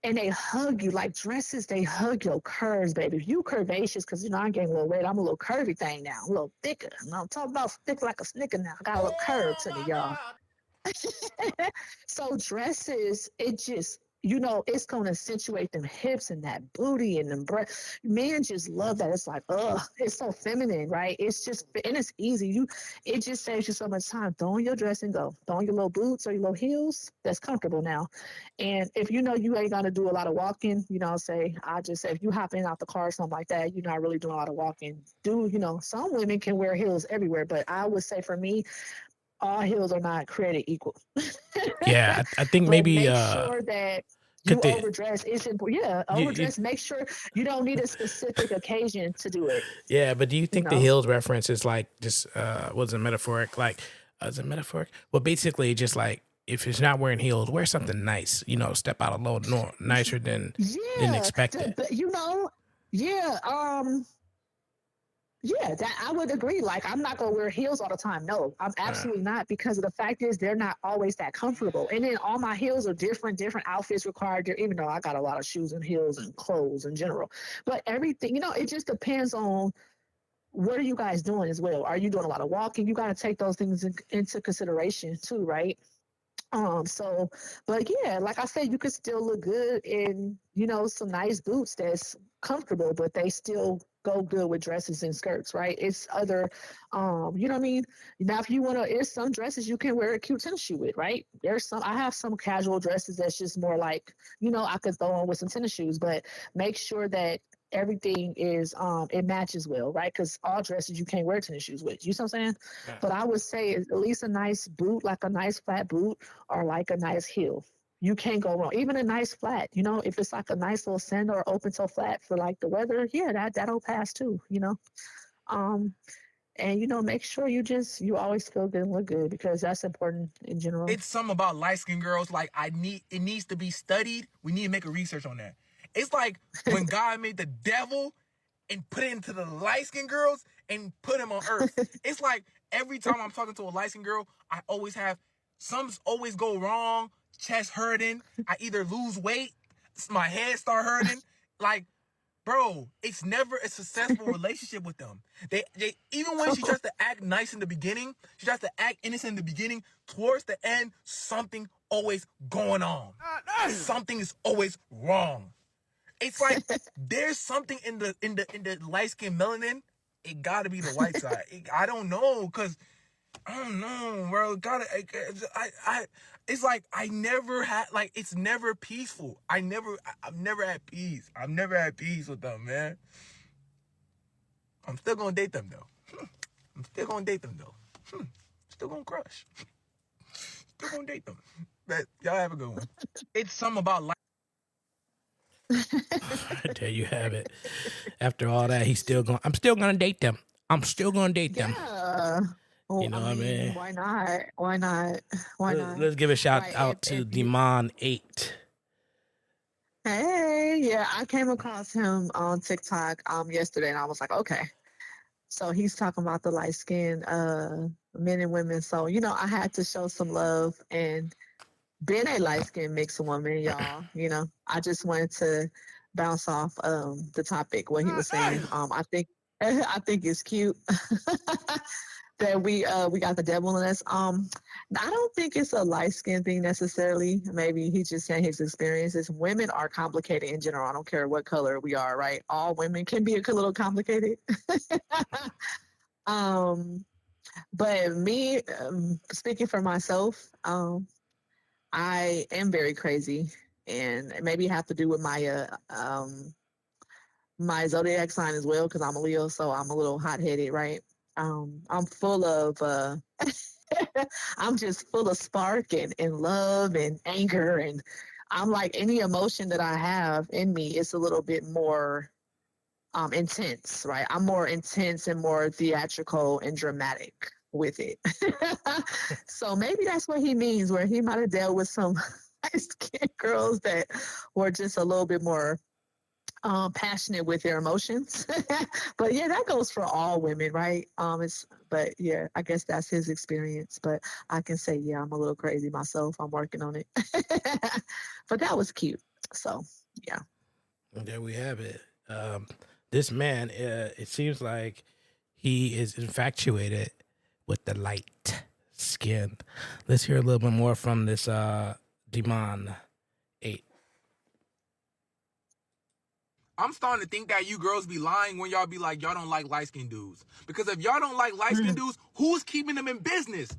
And they hug you like dresses. They hug your curves, baby. If you curvaceous, because I gained a little weight, I'm a little curvy thing now, a little thicker. I'm talking about thick like a snicker now. I got a little curve to me, y'all. So dresses, it just, it's going to accentuate them hips and that booty and them breasts. Men just love that. It's like, it's so feminine, right? It's just, and it's easy. It just saves you so much time. Throw on your dress and go. Throw on your little boots or your little heels. That's comfortable now. And if you ain't going to do a lot of walking, I just say, if you hop in out the car or something like that, you're not really doing a lot of walking. Some women can wear heels everywhere, but I would say for me, all heels are not created equal. Yeah, I think maybe make sure that you overdress. It's important. Yeah, overdress. Make sure you don't need a specific occasion to do it. Yeah, but do you think the heels reference is like just was it metaphoric? Like, is it metaphoric? Well, basically, just like if it's not wearing heels, wear something nice. Step out a little nicer than expected. Yeah, that I would agree. Like, I'm not going to wear heels all the time. No, I'm absolutely not, because the fact is they're not always that comfortable. And then all my heels are different outfits required, even though I got a lot of shoes and heels and clothes in general. But everything, it just depends on what are you guys doing as well. Are you doing a lot of walking? You got to take those things into consideration too, right? But yeah, like I said, you could still look good in, some nice boots that's comfortable, but they still go good with dresses and skirts, right? It's other, you know what I mean? Now, if you want to, there's some dresses you can wear a cute tennis shoe with, right? I have some casual dresses that's just more like, I could throw on with some tennis shoes, but make sure that everything is it matches well, right? Because all dresses you can't wear tennis shoes with. You know what I'm saying? Yeah. But I would say at least a nice boot, like a nice flat boot, or like a nice heel. You can't go wrong. Even a nice flat, if it's like a nice little sandal or open toe flat for like the weather, yeah, that'll pass too, And make sure you always feel good and look good, because that's important in general. It's something about light-skinned girls, like it needs to be studied. We need to make a research on that. It's like when God made the devil and put it into the light-skinned girls and put him on earth. It's like every time I'm talking to a light-skinned girl, I always have, some always go wrong, chest hurting, I either lose weight, my head start hurting. Like, bro, it's never a successful relationship with them. They even when she tries to act nice in the beginning, she tries to act innocent in the beginning, towards the end, something always going on. Something is always wrong. It's like there's something in the light skin melanin. It gotta be the white side. I don't know, because I don't know, bro. It's like I never had, like, it's never peaceful. I've never had peace. I've never had peace with them, man. I'm still gonna date them though. Still gonna crush. Still gonna date them. But y'all have a good one. It's something about life. There you have it. After all that, I'm still gonna date them. I'm still gonna date them. Yeah. Well, You know what I mean? Why not? Why not? Why not? Let's give a shout out to Demon 8. Hey, yeah, I came across him on TikTok yesterday, and I was like, okay. So he's talking about the light skinned men and women. So I had to show some love, and being a light skinned mixed woman, y'all. I just wanted to bounce off the topic what he was saying. I think it's cute that we got the devil in us. I don't think it's a light skin thing necessarily. Maybe he's just saying his experiences. Women are complicated in general. I don't care what color we are, right? All women can be a little complicated. But me, speaking for myself, I am very crazy, and maybe have to do with my zodiac sign as well, because I'm a Leo, so I'm a little hot-headed, right? I'm full of I'm just full of spark and love and anger, and I'm like, any emotion that I have in me, it's a little bit more intense, right? I'm more intense and more theatrical and dramatic with it. So maybe that's what he means, where he might have dealt with some light-skinned girls that were just a little bit more passionate with their emotions. But yeah, that goes for all women, right? But yeah, I guess that's his experience. But I can say, yeah, I'm a little crazy myself. I'm working on it. But that was cute. So yeah. There we have it. This man, it seems like he is infatuated with the light skin. Let's hear a little bit more from this Demon 8. I'm starting to think that you girls be lying when y'all be like, y'all don't like light-skinned dudes. Because if y'all don't like light-skinned dudes, who's keeping them in business?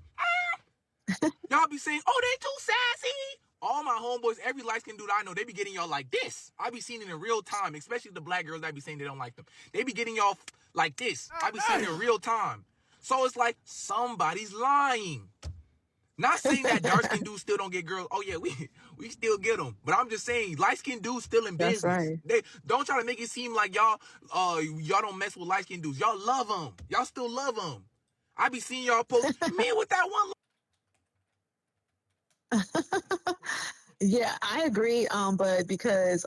Y'all be saying, oh, they too sassy. All my homeboys, every light-skinned dude I know, they be getting y'all like this. I be seeing it in real time, especially the black girls that be saying they don't like them. They be getting y'all like this. I be seeing it in real time. So it's like somebody's lying. Not saying that dark-skinned dudes still don't get girls. Oh, yeah, we still get them. But I'm just saying, light-skinned dudes still in business. That's right. They don't try to make it seem like y'all don't mess with light-skinned dudes. Y'all love them. Y'all still love them. I be seeing y'all post, me with that one. Yeah, I agree. But because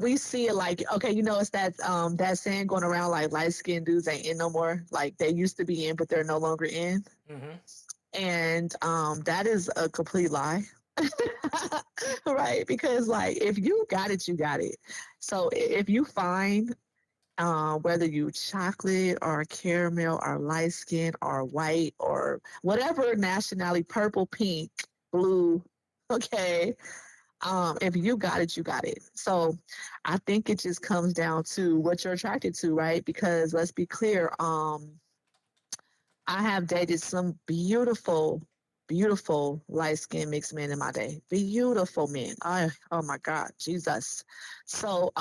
we see it like, okay, it's that saying going around, like, light skinned dudes ain't in no more. Like, they used to be in, but they're no longer in. Mm-hmm. And that is a complete lie. Right? Because, like, if you got it, you got it. So if you find whether you chocolate or caramel or light skin or white or whatever nationality, purple, pink, blue, okay, if you got it, you got it. So I think it just comes down to what you're attracted to, right? Because let's be clear, I have dated some beautiful light-skinned mixed men in my day. Beautiful men. Oh my God, Jesus. So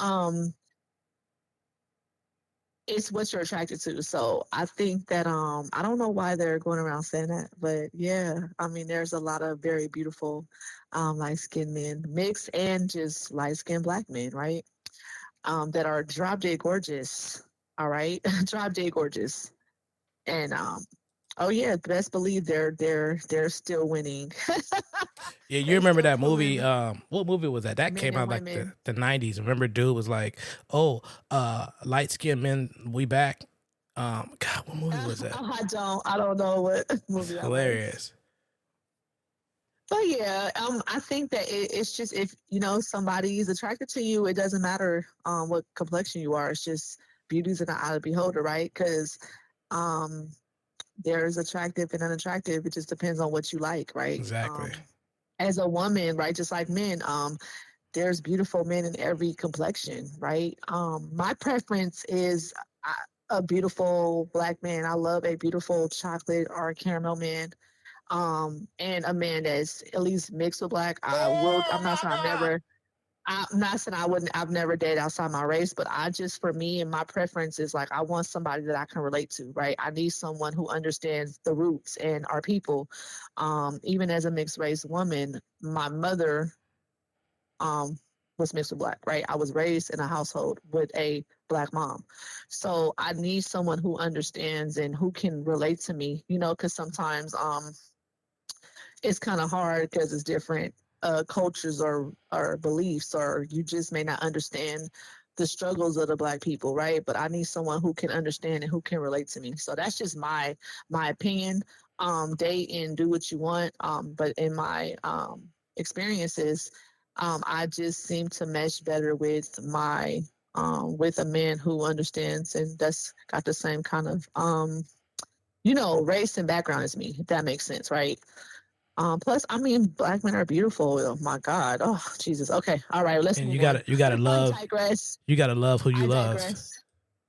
it's what you're attracted to. So I think that I don't know why they're going around saying that, but yeah, I mean, there's a lot of very beautiful light-skinned men, mixed and just light-skinned black men, right? That are drop dead gorgeous. All right, drop dead gorgeous. And oh yeah, best believe they're still winning. Yeah, you remember that movie? What movie was that? That came out like the 90s. Remember, dude was like, "Oh, light skinned men, we back." God, what movie was that? I don't know what movie that Hilarious. But yeah, I think that it's just, if somebody is attracted to you, it doesn't matter what complexion you are. It's just beauty's in the eye of the beholder, right? Because there's attractive and unattractive. It just depends on what you like, right? Exactly. As a woman, right, just like men, there's beautiful men in every complexion, right? My preference is a beautiful black man. I love a beautiful chocolate or caramel man. And a man that's at least mixed with black. I'm not saying I've never dated outside my race, but for me and my preference is like, I want somebody that I can relate to, right? I need someone who understands the roots and our people. Even as a mixed race woman, my mother, was mixed with black, right? I was raised in a household with a black mom. So I need someone who understands and who can relate to me, cause sometimes, it's kind of hard because it's different cultures or beliefs, or you just may not understand the struggles of the black people, right? But I need someone who can understand and who can relate to me. So that's just my opinion. Date and do what you want. But in my experiences, I just seem to mesh better with with a man who understands and that's got the same kind of race and background as me, if that makes sense, right? Plus, I mean, black men are beautiful. Oh my God. Oh Jesus. Okay. All right. Let's And move on. you gotta love, I digress. you gotta love who you I love. digress.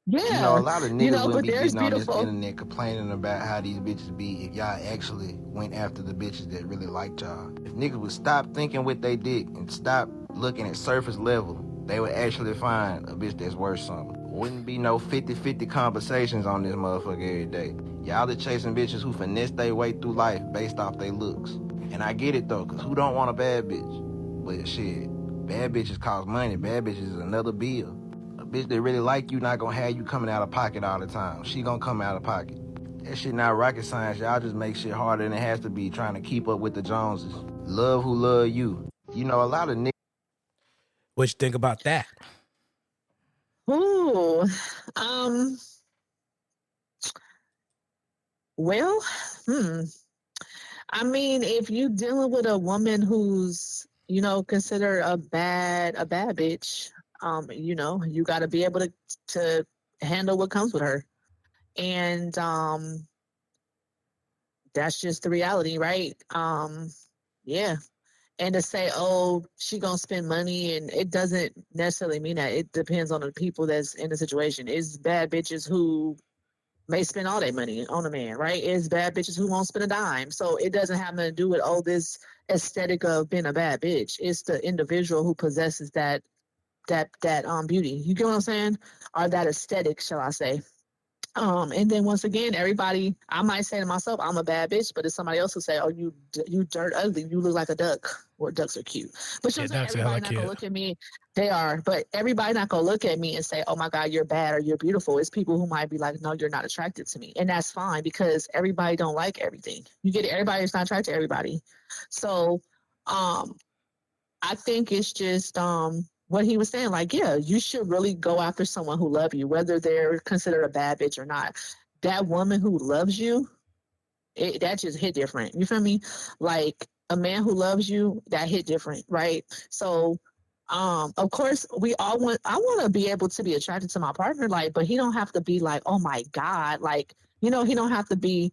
You know, a Yeah. lot of niggas wouldn't But be there's getting on this beautiful. internet complaining about how these bitches be if y'all actually went after the bitches that really liked y'all. If niggas would stop thinking with they dick and stop looking at surface level, they would actually find a bitch that's worth something. Wouldn't be no 50-50 conversations on this motherfucker every day. Y'all are chasing bitches who finesse their way through life based off their looks. And I get it though, cause who don't want a bad bitch? But shit, bad bitches cost money. Bad bitches is another bill. A bitch that really like you not gonna have you coming out of pocket all the time. She gonna come out of pocket. That shit not rocket science. Y'all just make shit harder than it has to be trying to keep up with the Joneses. Love who love you. You know, a lot of niggas. What you think about that? Ooh. Well, I mean, if you dealing with a woman who's, considered a bad bitch, you got to be able to handle what comes with her. And that's just the reality, right? Yeah. And to say, oh, she gonna spend money, and it doesn't necessarily mean that. It depends on the people that's in the situation. It's bad bitches who may spend all their money on a man, right? It's bad bitches who won't spend a dime. So it doesn't have nothing to do with, oh, this aesthetic of being a bad bitch. It's the individual who possesses that beauty. You get what I'm saying? Or that aesthetic, shall I say. And then once again, everybody, I might say to myself, I'm a bad bitch, but if somebody else will say, oh, you dirt ugly, you look like a duck, or ducks are cute. But you know, everybody not gonna look at me. They are, but everybody not gonna look at me and say, oh my God, you're bad or you're beautiful. It's people who might be like, no, you're not attracted to me. And that's fine, because everybody don't like everything. You get it? Everybody is not attracted to everybody. So I think it's just what he was saying, like, yeah, you should really go after someone who loves you, whether they're considered a bad bitch or not. That woman who loves you, that just hit different. You feel me? Like, a man who loves you, that hit different, right? So, of course, I want to be able to be attracted to my partner, like, but he don't have to be like, oh my God, like, he don't have to be,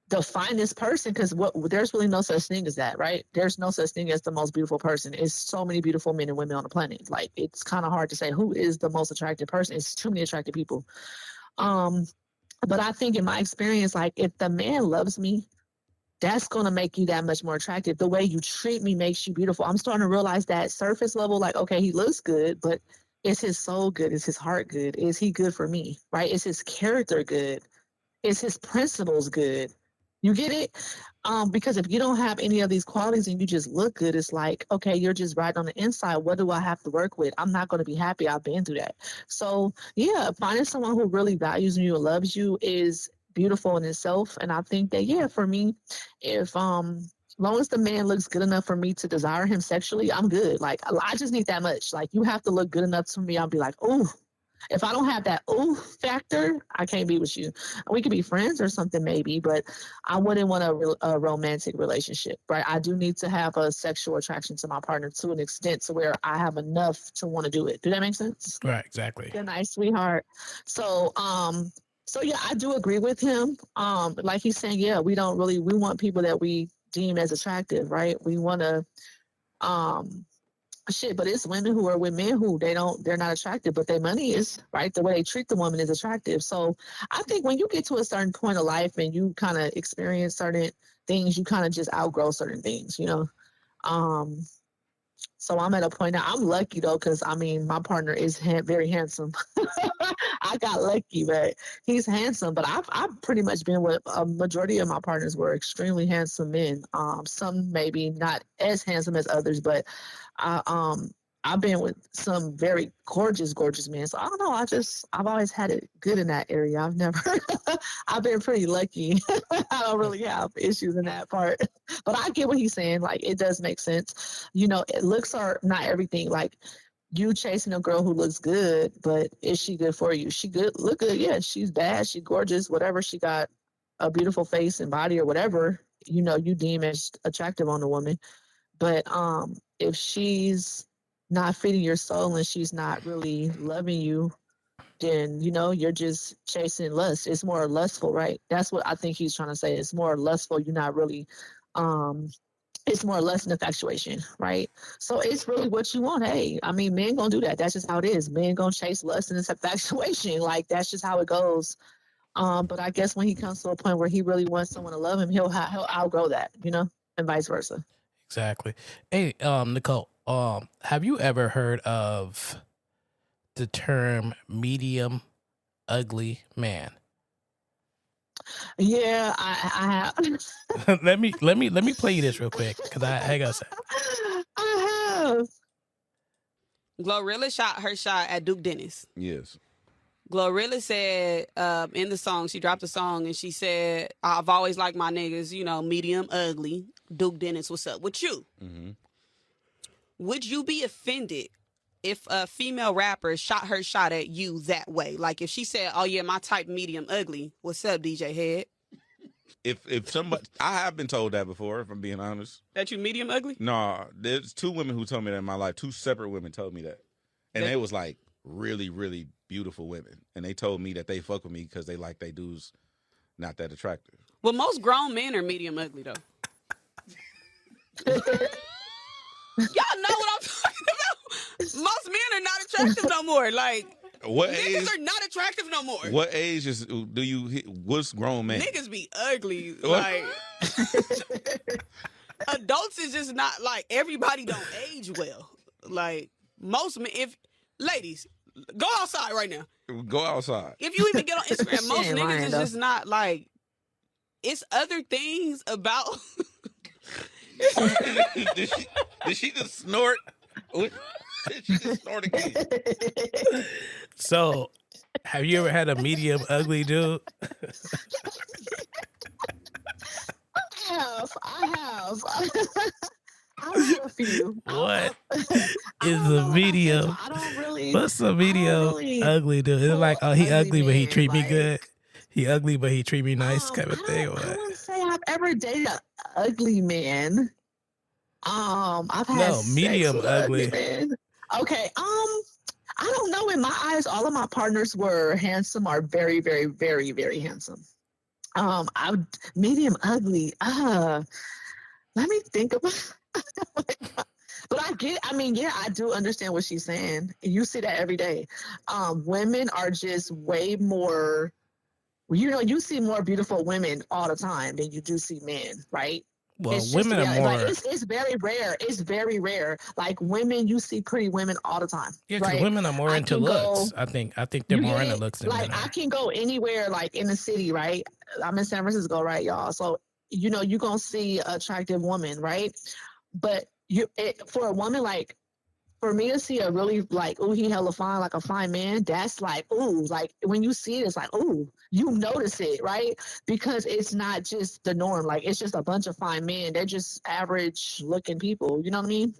the finest person, because there's really no such thing as that, right? There's no such thing as the most beautiful person. It's so many beautiful men and women on the planet. Like, it's kind of hard to say who is the most attractive person. It's too many attractive people. But I think in my experience, like, if the man loves me, that's going to make you that much more attractive. The way you treat me makes you beautiful. I'm starting to realize that surface level, like, okay, he looks good, but is his soul good? Is his heart good? Is he good for me, right? Is his character good? Is his principles good? You get it? Because if you don't have any of these qualities and you just look good, it's like, okay, you're just right on the inside. What do I have to work with? I'm not going to be happy. I've been through that. So yeah, finding someone who really values you and loves you is beautiful in itself. And I think that, yeah, for me, if as long as the man looks good enough for me to desire him sexually, I'm good. Like, I just need that much. Like, you have to look good enough for me. I'll be like, oh, if I don't have that ooh factor, I can't be with you. We could be friends or something maybe, but I wouldn't want a romantic relationship, right? I do need to have a sexual attraction to my partner to an extent to where I have enough to want to do it. Do that make sense? Right, exactly. Good night, sweetheart. So yeah, I do agree with him. Like he's saying, yeah, we want people that we deem as attractive, right? We want to shit, but it's women who are with men who they're not attractive, but their money is, right? The way they treat the woman is attractive. So I think when you get to a certain point of life and you kind of experience certain things, you kind of just outgrow certain things, you know? Um, so I'm at a point now. I'm lucky though, because I mean, my partner is very handsome. I got lucky, but he's handsome. But I've pretty much been with a majority of my partners were extremely handsome men. Some maybe not as handsome as others, but I I've been with some very gorgeous, gorgeous men. So I don't know. I've always had it good in that area. I've never, I've been pretty lucky. I don't really have issues in that part. But I get what he's saying. Like, it does make sense. You know, looks are not everything. Like, you chasing a girl who looks good, but is she good for you? She good, look good. Yeah, she's bad. She's gorgeous. Whatever. She got a beautiful face and body or whatever, you know, you deem as attractive on a woman. But if she's not feeding your soul and she's not really loving you, then you know you're just chasing lust. It's more lustful, right? That's what I think he's trying to say. It's more lustful. You're not really. It's more lust and infatuation, right? So it's really what you want. Hey, I mean, men gonna do that. That's just how it is. Men gonna chase lust and infatuation. Like, that's just how it goes. But I guess when he comes to a point where he really wants someone to love him, he'll outgrow that, you know, and vice versa. Exactly. Hey, Nicole, have you ever heard of the term medium ugly man? Yeah, I have. let me play you this real quick, because I got to say. I have. Glorilla shot her shot at Duke Dennis. Yes. Glorilla said in the song, she dropped a song and she said, I've always liked my niggas, you know, medium ugly. Duke Dennis, what's up with you? Mm-hmm. Would you be offended if a female rapper shot her shot at you that way? Like if she said, oh yeah, my type medium ugly. What's up, DJ Head? If somebody, I have been told that before, if I'm being honest. That you medium ugly? No, there's two women who told me that in my life. Two separate women told me that. And they was like really, really beautiful women. And they told me that they fuck with me because they like they dudes not that attractive. Well, most grown men are medium ugly though. Y'all know what I'm talking about. Most men are not attractive no more. Like, niggas are not attractive no more. What age what's grown man? Niggas be ugly. Like, adults is just not, like, everybody don't age well. Like, most men, ladies, go outside right now. Go outside. If you even get on Instagram, most niggas is just not, like, it's other things about... Did she just snort? Did she just snort again? So, have you ever had a medium ugly dude? I have. I have a few. What is a medium? I don't really. What's a medium ugly dude? It's like, oh, he ugly, but he treat me good. He ugly, but he treat me nice, kind of thing. Or what? I wouldn't say I've ever dated an ugly man. I've had medium ugly. Man. Okay. I don't know. In my eyes, all of my partners were handsome or very, very, very, very handsome. Medium ugly. Let me think about. But I do understand what she's saying. You see that every day. Women are just way more. You know, you see more beautiful women all the time than you do see men, right? Well, women are more. Like, it's very rare. It's very rare. Like, women, you see pretty women all the time. Yeah, because right? women are more into looks. I think they're more into looks than men are. I can go anywhere, like in the city, right? I'm in San Francisco, right, y'all? So, you know, you're going to see an attractive woman, right? But for a woman, like, for me to see a really, like, ooh, he hella fine, like a fine man, that's like, ooh, like, when you see it, it's like, ooh, you notice it, right? Because it's not just the norm. Like, it's just a bunch of fine men. They're just average looking people. You know what I mean?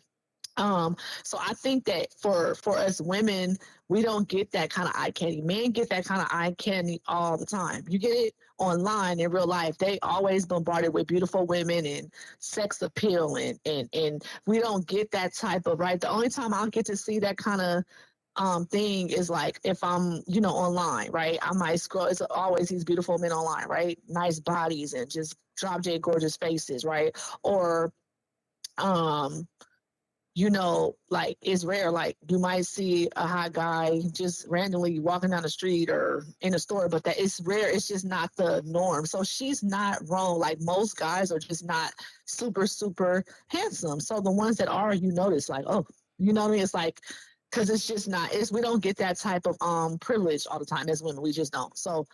So I think that for us women, we don't get that kind of eye candy. Men get that kind of eye candy all the time. You get it online in real life. They always bombarded with beautiful women and sex appeal, and we don't get that type of, right. The only time I'll get to see that kind of thing is like if I'm, you know, online, right? I might scroll. It's always these beautiful men online, right? Nice bodies and just drop dead gorgeous faces, right? Or you know, like it's rare. Like you might see a hot guy just randomly walking down the street or in a store, but that it's rare. It's just not the norm. So she's not wrong. Like most guys are just not super, super handsome. So the ones that are, you notice like, oh, you know what I mean? It's like, cause it's just not, we don't get that type of privilege all the time as women. We just don't. So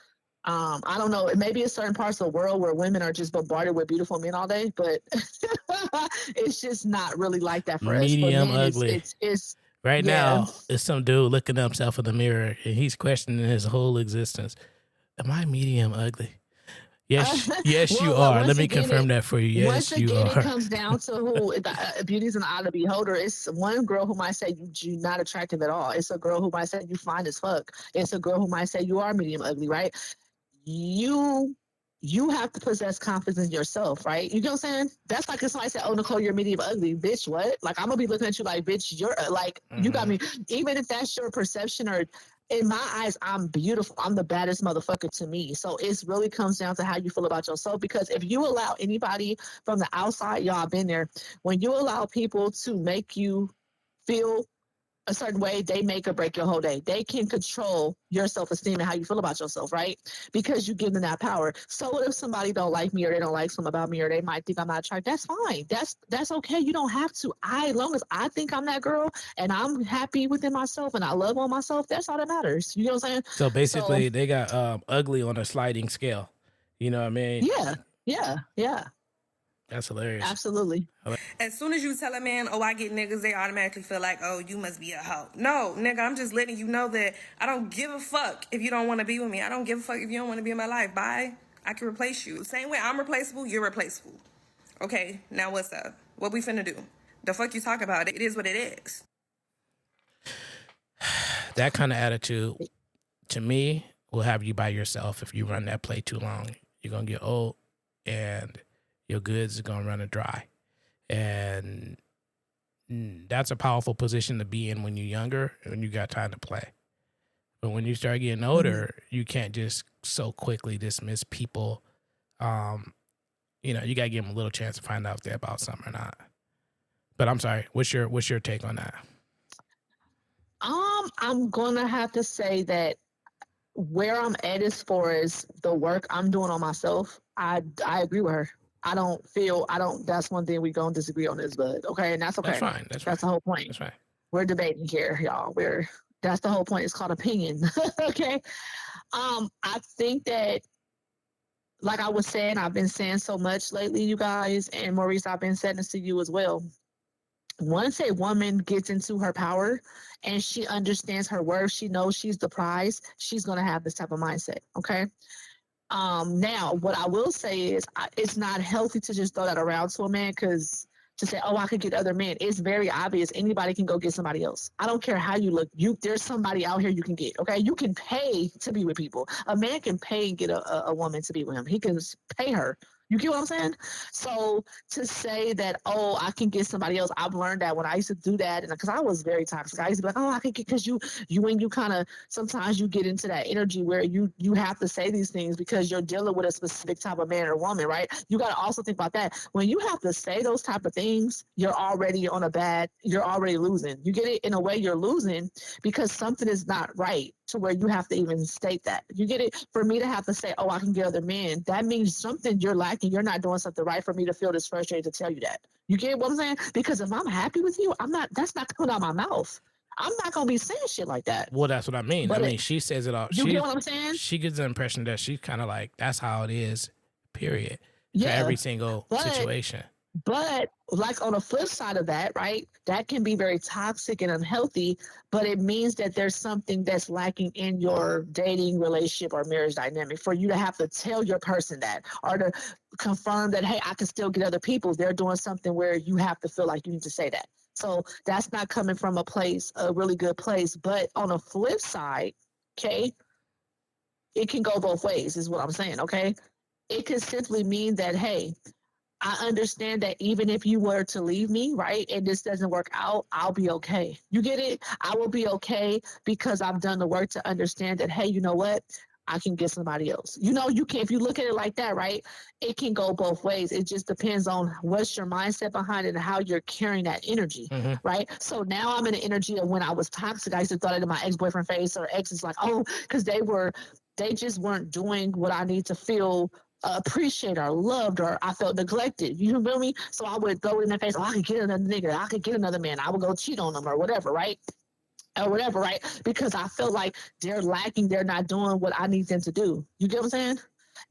I don't know. Maybe in certain parts of the world where women are just bombarded with beautiful men all day, but it's just not really like that for Medium us. For men, ugly. it's right yeah. now, it's some dude looking up himself in the mirror and he's questioning his whole existence. Am I medium ugly? Yes, yes, you are. Let me confirm that for you. Yes, you are. It comes down to who beauty's an eye of the beholder. It's one girl who might say you're not attractive at all. It's a girl who might say you fine as fuck. It's a girl who might say you are medium ugly, right? You have to possess confidence in yourself, right? You know what I'm saying? That's like if somebody said, oh, Nicole, you're medium ugly. Bitch, what? Like, I'm going to be looking at you like, bitch, you're like, you got me. Even if that's your perception or in my eyes, I'm beautiful. I'm the baddest motherfucker to me. So it really comes down to how you feel about yourself. Because if you allow anybody from the outside, y'all been there, when you allow people to make you feel a certain way, they make or break your whole day. They can control your self-esteem and how you feel about yourself, right? Because you give them that power. So what if somebody don't like me or they don't like something about me or they might think I'm not attractive? That's fine. That's okay. You don't have to. As long as I think I'm that girl and I'm happy within myself and I love on myself, that's all that matters. You know what I'm saying? So basically, they got ugly on a sliding scale. You know what I mean? Yeah. That's hilarious. Absolutely. As soon as you tell a man, oh, I get niggas, they automatically feel like, oh, you must be a hoe. No, nigga, I'm just letting you know that I don't give a fuck if you don't want to be with me. I don't give a fuck if you don't want to be in my life. Bye. I can replace you. Same way I'm replaceable, you're replaceable. Okay, now what's up? What we finna do? The fuck you talk about? It is what it is. That kind of attitude, to me, will have you by yourself if you run that play too long. You're going to get old and your goods are going to run dry. And that's a powerful position to be in when you're younger and when you got time to play. But when you start getting older, you can't just so quickly dismiss people. You know, you got to give them a little chance to find out if they're about something or not. But I'm sorry, what's your take on that? I'm going to have to say that where I'm at as far as the work I'm doing on myself, I agree with her. That's one thing we gonna disagree on this, but okay, and that's okay. That's fine. That's the whole point. That's right. We're debating here, y'all. That's the whole point. It's called opinion. Okay. I think that, like I was saying, I've been saying so much lately, you guys, and Maurice, I've been saying this to you as well. Once a woman gets into her power and she understands her worth, she knows she's the prize, she's gonna have this type of mindset. Okay. Now, what I will say is it's not healthy to just throw that around to a man because to say, oh, I could get other men. It's very obvious. Anybody can go get somebody else. I don't care how you look. There's somebody out here you can get, okay? You can pay to be with people. A man can pay and get a woman to be with him. He can pay her. You get what I'm saying? So to say that, oh, I can get somebody else, I've learned that when I used to do that, and because I was very toxic, I used to be like, oh, I can get, because you kind of, sometimes you get into that energy where you have to say these things because you're dealing with a specific type of man or woman, right? You got to also think about that. When you have to say those type of things, you're already losing. You get it? In a way, you're losing because something is not right to where you have to even state that. You get it? For me to have to say, oh, I can get other men, that means something you're lacking. You're not doing something right for me to feel this frustrated to tell you that. You get what I'm saying? Because if I'm happy with you, that's not coming out of my mouth. I'm not going to be saying shit like that. Well, that's what I mean. But she says it all. You get what I'm saying? She gives the impression that she's kind of like, that's how it is, period. Yeah. For every single situation. But like on the flip side of that, right, that can be very toxic and unhealthy, but it means that there's something that's lacking in your dating relationship or marriage dynamic for you to have to tell your person that or to confirm that, hey, I can still get other people. They're doing something where you have to feel like you need to say that. So that's not coming from a really good place. But on the flip side, okay, it can go both ways is what I'm saying, okay? It could simply mean that, hey, I understand that even if you were to leave me, right, and this doesn't work out, I'll be okay. You get it? I will be okay because I've done the work to understand that, hey, you know what? I can get somebody else. You know, you can, if you look at it like that, right? It can go both ways. It just depends on what's your mindset behind it and how you're carrying that energy, right? So now I'm in the energy of when I was toxic. I used to throw it in my ex-boyfriend face, or exes like, oh, because they just weren't doing what I need to feel appreciated or loved, or I felt neglected. You feel me? So I would throw it in their face, oh, I could get another nigga, I could get another man, I would go cheat on them or whatever, right? Or whatever, right? Because I feel like they're lacking, they're not doing what I need them to do. You get what I'm saying?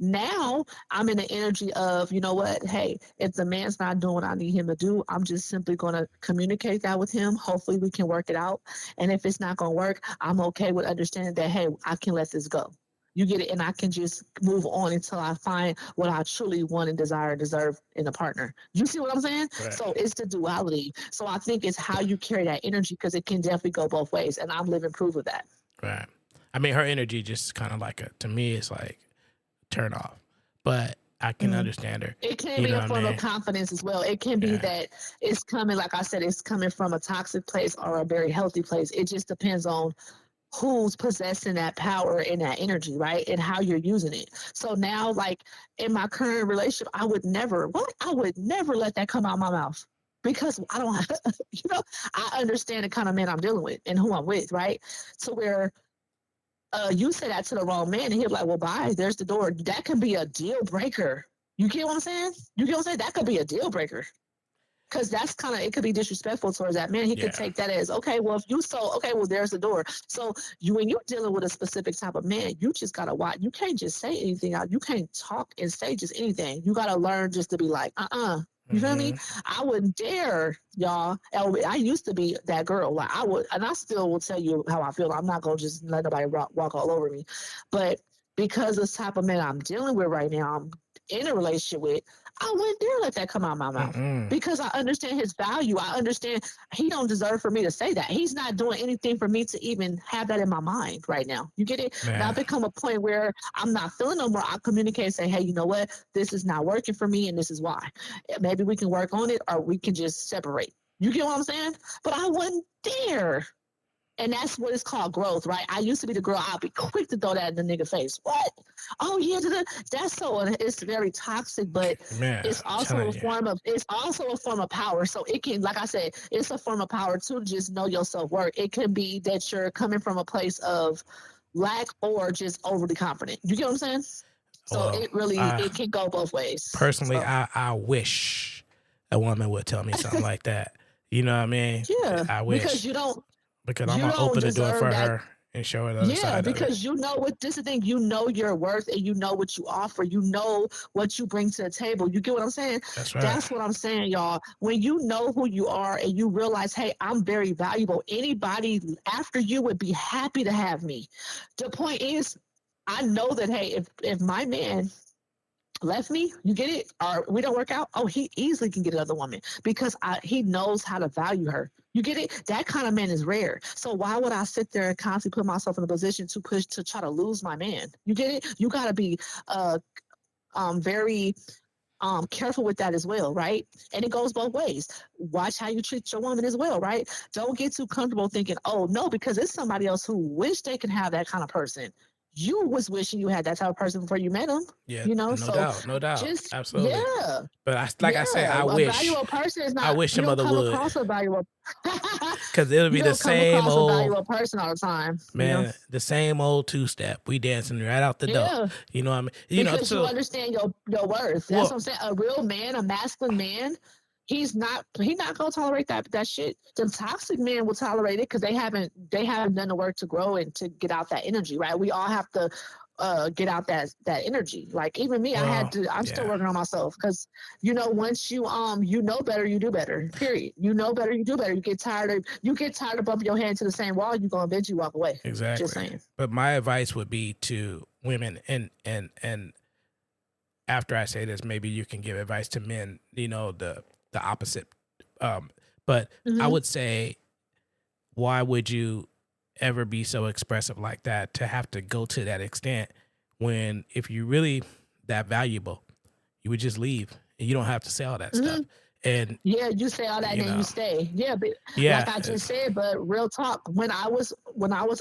Now I'm in the energy of, you know what? Hey, if the man's not doing what I need him to do, I'm just simply going to communicate that with him. Hopefully we can work it out. And if it's not going to work, I'm okay with understanding that, hey, I can let this go. You get it? And I can just move on until I find what I truly want and desire and deserve in a partner. You see what I'm saying? Right. So it's the duality. So I think it's how you carry that energy, because it can definitely go both ways. And I'm living proof of that. Right. I mean, her energy just kind of like, to me, it's like turn off. But I can understand her. It can be a form of confidence as well. It can be that it's coming, like I said, it's coming from a toxic place or a very healthy place. It just depends on who's possessing that power and that energy, right? And how you're using it. So now, like in my current relationship, I would never let that come out of my mouth, because I don't have, I understand the kind of man I'm dealing with and who I'm with, right? So where you say that to the wrong man and he'll be like, well, bye, there's the door. That can be a deal breaker. You get what I'm saying? You get what I'm saying? That could be a deal breaker. Because that's it could be disrespectful towards that man. He could take that as, okay, well, if you well, there's the door. So when you're dealing with a specific type of man, you just got to watch. You can't just say anything out. You can't talk and say just anything. You got to learn just to be like, You feel me? I wouldn't dare, y'all. I used to be that girl. Like I would, and I still will tell you how I feel. I'm not going to just let nobody walk all over me. But because of the type of man I'm dealing with right now, I'm in a relationship with, I wouldn't dare let that come out of my mouth, because I understand his value. I understand he don't deserve for me to say that. He's not doing anything for me to even have that in my mind right now. You get it? Man. Now, become a point where I'm not feeling no more. I communicate and say, hey, you know what? This is not working for me, and this is why. Maybe we can work on it, or we can just separate. You get what I'm saying? But I wouldn't dare. And that's what it's called, growth, right? I used to be the girl, I'll be quick to throw that in the nigga face. What? Oh yeah, that's so, it's very toxic, but it's also a form of power. So it can, like I said, it's a form of power to just know your self-worth. It can be that you're coming from a place of lack or just overly confident. You get what I'm saying? So it really, it can go both ways. Personally, I wish a woman would tell me something like that. You know what I mean? Yeah. I wish. Because I'm going to open the door for her and show her the other side of it. Yeah, because you know what, this is the thing, you know your worth and you know what you offer. You know what you bring to the table. You get what I'm saying? That's right. That's what I'm saying, y'all. When you know who you are and you realize, hey, I'm very valuable. Anybody after you would be happy to have me. The point is, I know that, hey, if my man left me, you get it, or we don't work out, oh, he easily can get another woman, because he knows how to value her. You get it? That kind of man is rare. So why would I sit there and constantly put myself in a position to try to lose my man? You get it? You got to be very careful with that as well, right? And it goes both ways. Watch how you treat your woman as well, right? Don't get too comfortable thinking, oh no, because it's somebody else who wish they could have that kind of person. You was wishing you had that type of person before you met him. Yeah, no doubt. Absolutely. Yeah. But I said, I wish. A valuable person is not, I wish your mother would. Across a valuable, because it'll be the same old. A valuable person all the time. Man, you know? the same old two-step. We dancing right out the door. You know what I mean? Because you understand your worth. That's what I'm saying. A real man, a masculine man, he's not gonna tolerate that shit. The toxic men will tolerate it because they haven't done the work to grow and to get out that energy, right? We all have to get out that energy. Like even me, I'm still working on myself, because once you know better, you do better. Period. You know better, you do better. You get tired of bumping your head into the same wall, you're gonna eventually walk away. Exactly. Just saying. But my advice would be to women, and after I say this, maybe you can give advice to men, the opposite. But I would say, why would you ever be so expressive like that, to have to go to that extent, when if you really that valuable, you would just leave and you don't have to say all that stuff. And you say all that and then you stay. Yeah, but like I just said, but real talk, when I was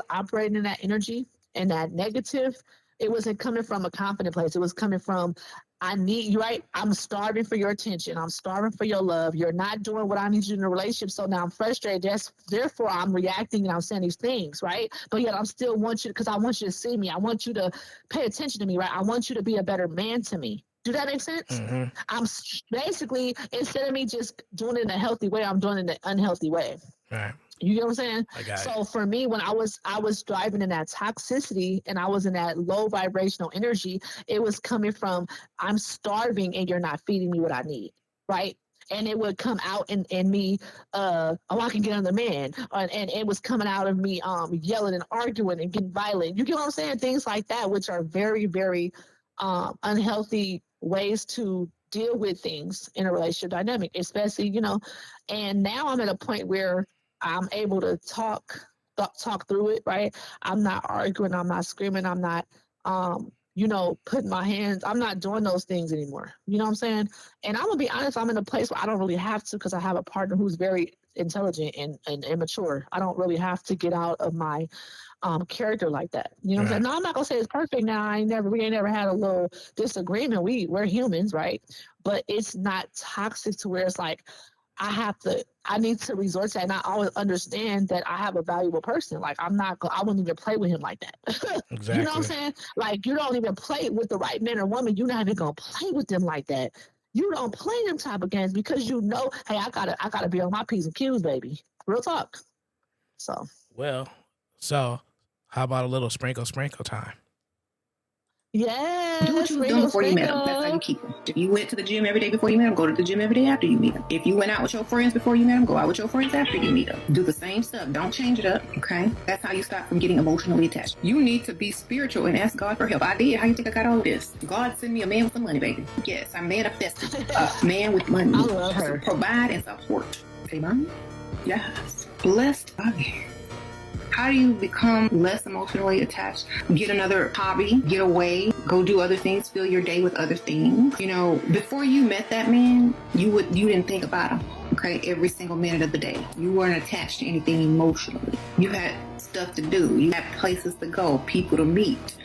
operating in that energy and that negative, It wasn't coming from a confident place. It was coming from, I need you, right? I'm starving for your attention. I'm starving for your love. You're not doing what I need you in a relationship. So now I'm frustrated. Therefore, I'm reacting and I'm saying these things, right? But yet I'm still want you, because I want you to see me. I want you to pay attention to me, right? I want you to be a better man to me. Do that make sense? Mm-hmm. I'm basically, instead of me just doing it in a healthy way, I'm doing it in an unhealthy way. Right. You get what I'm saying? I got so it. For me, when I was driving in that toxicity and I was in that low vibrational energy, it was coming from, I'm starving and you're not feeding me what I need, right? And it would come out in me, I can get another man. And it was coming out of me yelling and arguing and getting violent. You get what I'm saying? Things like that, which are very, very unhealthy ways to deal with things in a relationship dynamic, especially, and now I'm at a point where I'm able to talk through it, right? I'm not arguing, I'm not screaming, I'm not putting my hands, I'm not doing those things anymore. You know what I'm saying? And I'm gonna be honest, I'm in a place where I don't really have to, because I have a partner who's very intelligent and immature. I don't really have to get out of my character like that. You know what I'm saying? No, I'm not gonna say it's perfect now. We ain't never had a little disagreement. We're humans, right? But it's not toxic to where it's like I need to resort to that. And I always understand that I have a valuable person. Like I wouldn't even play with him like that. Exactly. You know what I'm saying? Like you don't even play with the right man or woman. You're not even gonna play with them like that. You don't play them type of games because hey, I gotta be on my P's and Q's, baby. Real talk. So how about a little sprinkle time? Yeah. Do what you was doing before you met them. That's how you keep them. If you went to the gym every day before you met them, go to the gym every day after you meet them. If you went out with your friends before you met them, go out with your friends after you meet them. Do the same stuff. Don't change it up, okay? That's how you stop from getting emotionally attached. You need to be spiritual and ask God for help. I did. How you think I got all this? God sent me a man with some money, baby. Yes, I manifested a man with money. I love her. To provide and support. Okay, mom? Yes. Blessed body. How do you become less emotionally attached? Get another hobby, get away, go do other things, fill your day with other things. Before you met that man, you didn't think about him, okay, every single minute of the day. You weren't attached to anything emotionally. You had stuff to do. You had places to go, people to meet.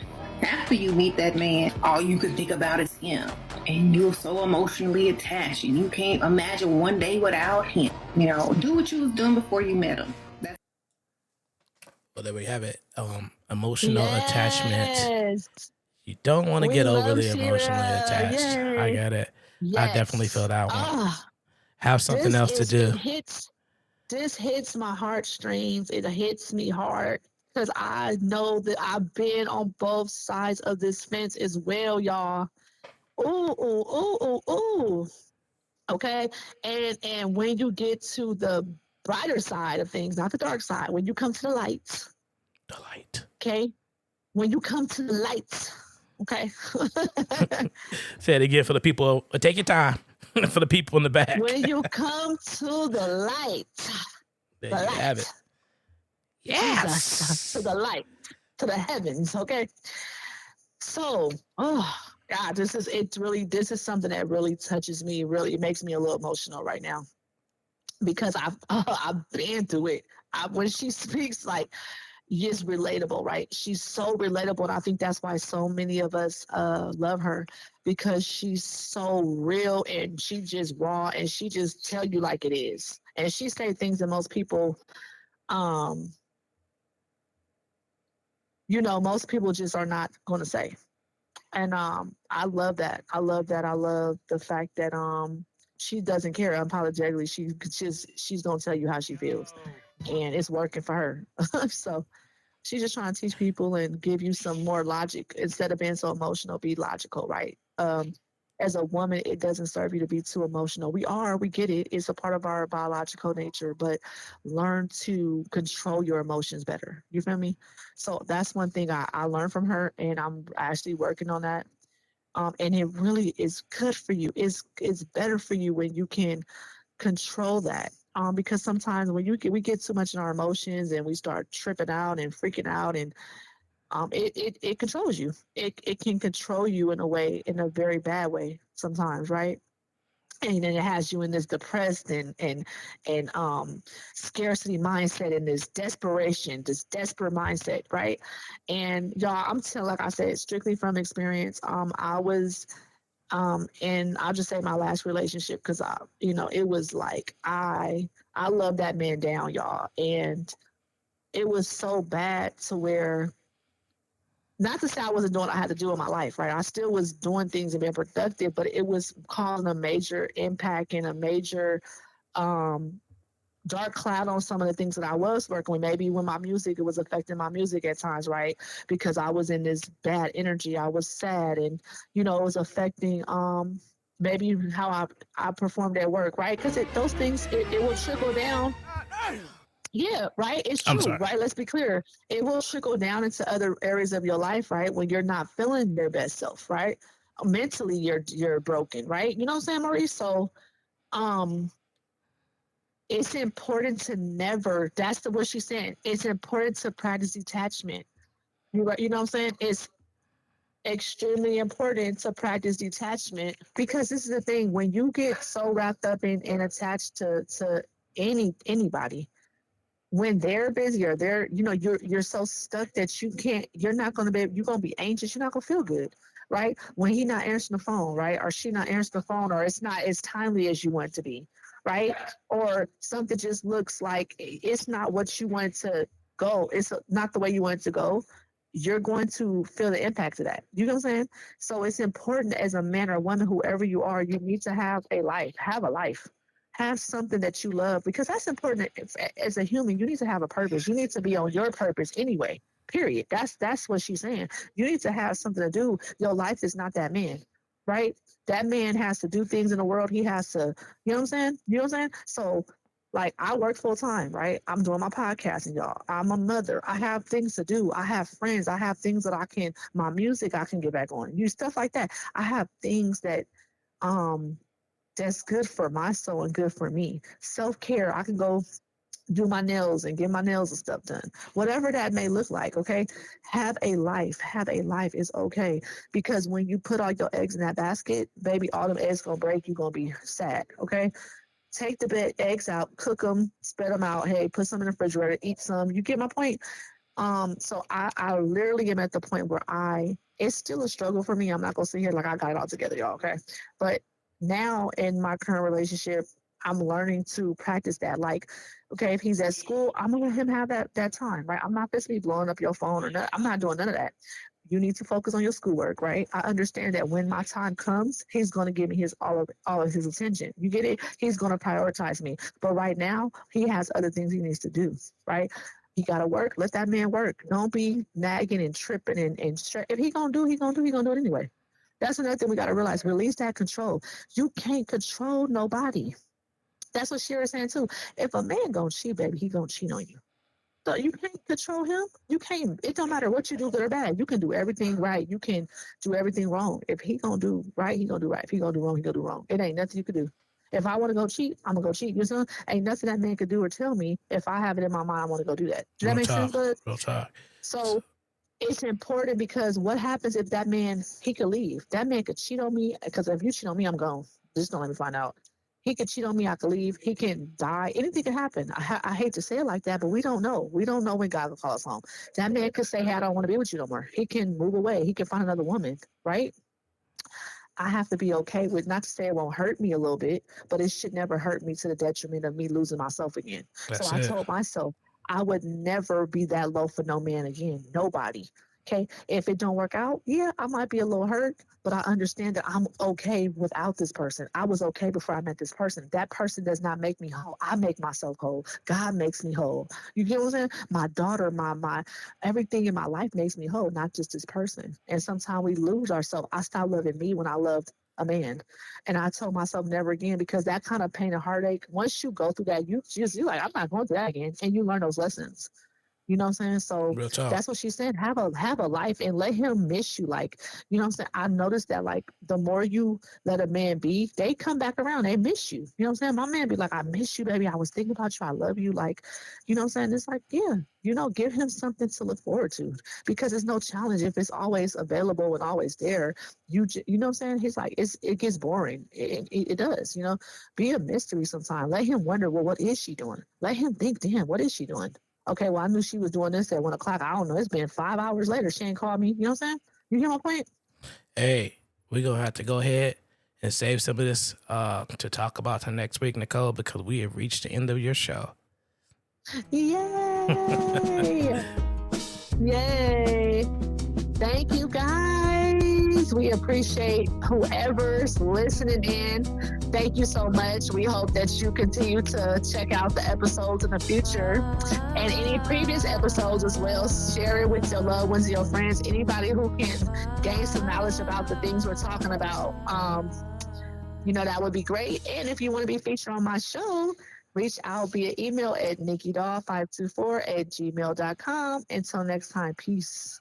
After you meet that man, all you could think about is him. And you're so emotionally attached and you can't imagine one day without him. Do what you was doing before you met him. Well, there we have it. Emotional attachment. You don't want to get overly emotionally attached. Yay. I get it. Yes. I definitely feel that one. Have something else to do. This hits my heartstrings. It hits me hard because I know that I've been on both sides of this fence as well, y'all. Ooh. Okay. And when you get to the brighter side of things, not the dark side, when you come to the light. Okay. When you come to the light. Okay. Say it again for the people. Take your time. For the people in the back. When you come to the light. There you have it. Yes. Jesus, to the light. To the heavens. Okay. So, God, this is something that really touches me. Really, it makes me a little emotional right now because I've been through it. When she speaks, is relatable, right? She's so relatable, and I think that's why so many of us love her because she's so real and she just raw and she just tell you like it is, and she say things that most people, most people just are not going to say. And I love that. I love the fact that she doesn't care unapologetically. She's gonna tell you how she feels, and it's working for her. So she's just trying to teach people and give you some more logic instead of being so emotional. Be logical, right? As a woman, it doesn't serve you to be too emotional. We get it. It's a part of our biological nature, but learn to control your emotions better. You feel me? So that's one thing I learned from her, and I'm actually working on that. And it really is good for you. It's better for you when you can control that. Because sometimes when we get too much in our emotions and we start tripping out and freaking out, and it controls you. It can control you in a way, in a very bad way sometimes, right? and then it has you in this depressed and scarcity mindset and this desperation, this desperate mindset, right? And y'all, I'm telling, like I said, strictly from experience. I was and I'll just say my last relationship, because it was like I love that man down, y'all, and it was so bad to where, not to say I wasn't doing what I had to do in my life, right? I still was doing things and being productive, but it was causing a major impact and a major dark cloud on some of the things that I was working with. Maybe when my music, it was affecting my music at times, right? Because I was in this bad energy. I was sad, and it was affecting maybe how I performed at work, right? Because those things, it will trickle down. Yeah, right. It's true, right? Let's be clear. It will trickle down into other areas of your life, right? When you're not feeling your best self, right? Mentally, you're broken, right? You know what I'm saying, Maurice? So, it's important to never. That's what she's saying. It's important to practice detachment. You right? You know what I'm saying? It's extremely important to practice detachment, because this is the thing. When you get so wrapped up and attached to anybody, when they're busy or you're so stuck that you're not going to be, you're going to be anxious, you're not going to feel good, right? When he not answering the phone, right? Or she not answering the phone, or it's not as timely as you want it to be, right? Or something just looks like it's not what you want to go. It's not the way you want it to go. You're going to feel the impact of that. You know what I'm saying? So it's important, as a man or woman, whoever you are, you need to have a life, have something that you love, because that's important. As a human, you need to have a purpose. You need to be on your purpose anyway, period. That's what she's saying. You need to have something to do. Your life is not that man, right? That man has to do things in the world. He has to, you know what I'm saying? You know what I'm saying? So, like, I work full time, right? I'm doing my podcasting, y'all. I'm a mother. I have things to do. I have friends. I have things that my music I can get back on. Stuff like that. I have things that, that's good for my soul and good for me. Self-care, I can go do my nails and get my nails and stuff done. Whatever that may look like, okay? Have a life. Have a life is okay. Because when you put all your eggs in that basket, baby, all them eggs gonna break. You're gonna be sad, okay? Take the eggs out, cook them, spread them out. Hey, put some in the refrigerator, eat some. You get my point? So I literally am at the point where it's still a struggle for me. I'm not gonna sit here like I got it all together, y'all, okay? But now in my current relationship, I'm learning to practice that. Like, okay, if he's at school, I'm gonna let him have that time, right? I'm not supposed to be blowing up your phone or nothing. I'm not doing none of that. You need to focus on your schoolwork, right? I understand that when my time comes, he's gonna give me all of his attention. You get it? He's gonna prioritize me. But right now, he has other things he needs to do, right? He gotta work. Let that man work. Don't be nagging and tripping and stress. If he gonna do it anyway. That's another thing we gotta realize. Release that control. You can't control nobody. That's what Shira's saying too. If a man gonna cheat, baby, he gonna cheat on you. So you can't control him. You can't. It don't matter what you do, good or bad. You can do everything right. You can do everything wrong. If he gonna do right, he gonna do right. If he gonna do wrong, he gonna do wrong. It ain't nothing you can do. If I want to go cheat, I'm gonna go cheat. You know, ain't nothing that man could do or tell me if I have it in my mind I want to go do that. Does that make sense, bud? Real talk. So it's important, because what happens if that man, he could leave? That man could cheat on me, because if you cheat on me, I'm gone. Just don't let me find out. He could cheat on me. I could leave. He can die. Anything can happen. I hate to say it like that, but we don't know. We don't know when God will call us home. That man could say, hey, I don't want to be with you no more. He can move away. He can find another woman, right? I have to be okay with, not to say it won't hurt me a little bit, but it should never hurt me to the detriment of me losing myself again. So I told myself I would never be that low for no man again. Nobody. Okay. If it don't work out, yeah, I might be a little hurt, but I understand that I'm okay without this person. I was okay before I met this person. That person does not make me whole. I make myself whole. God makes me whole. You get what I'm saying? My daughter, my everything in my life makes me whole, not just this person. And sometimes we lose ourselves. I stopped loving me when I loved a man. And I told myself never again, because that kind of pain and heartache, once you go through that, you're like, I'm not going through that again. And you learn those lessons. You know what I'm saying? So Real talk. that's what she said. Have a life and let him miss you. Like, you know what I'm saying? I noticed that like the more you let a man be, they come back around. They miss you. You know what I'm saying? My man be like, I miss you, baby. I was thinking about you. I love you. Like, you know what I'm saying? It's like, yeah, you know, give him something to look forward to, because it's no challenge if it's always available and always there. You know what I'm saying? He's like, it gets boring. It does, you know. Be a mystery sometimes. Let him wonder, well, what is she doing? Let him think, damn, what is she doing? Okay, well, I knew she was doing this at 1 o'clock. I don't know. It's been 5 hours later. She ain't called me. You know what I'm saying? You hear my point? Hey, we're going to have to go ahead and save some of this to talk about to next week, Nicole, because we have reached the end of your show. Yay! Yay! Thank you, guys. We appreciate whoever's listening in. Thank you so much. We hope that you continue to check out the episodes in the future and any previous episodes as well. Share it with your loved ones, your friends, anybody who can gain some knowledge about the things we're talking about. You know, that would be great. And if you want to be featured on my show, reach out via email at nikkidoll524@gmail.com. Until next time, peace.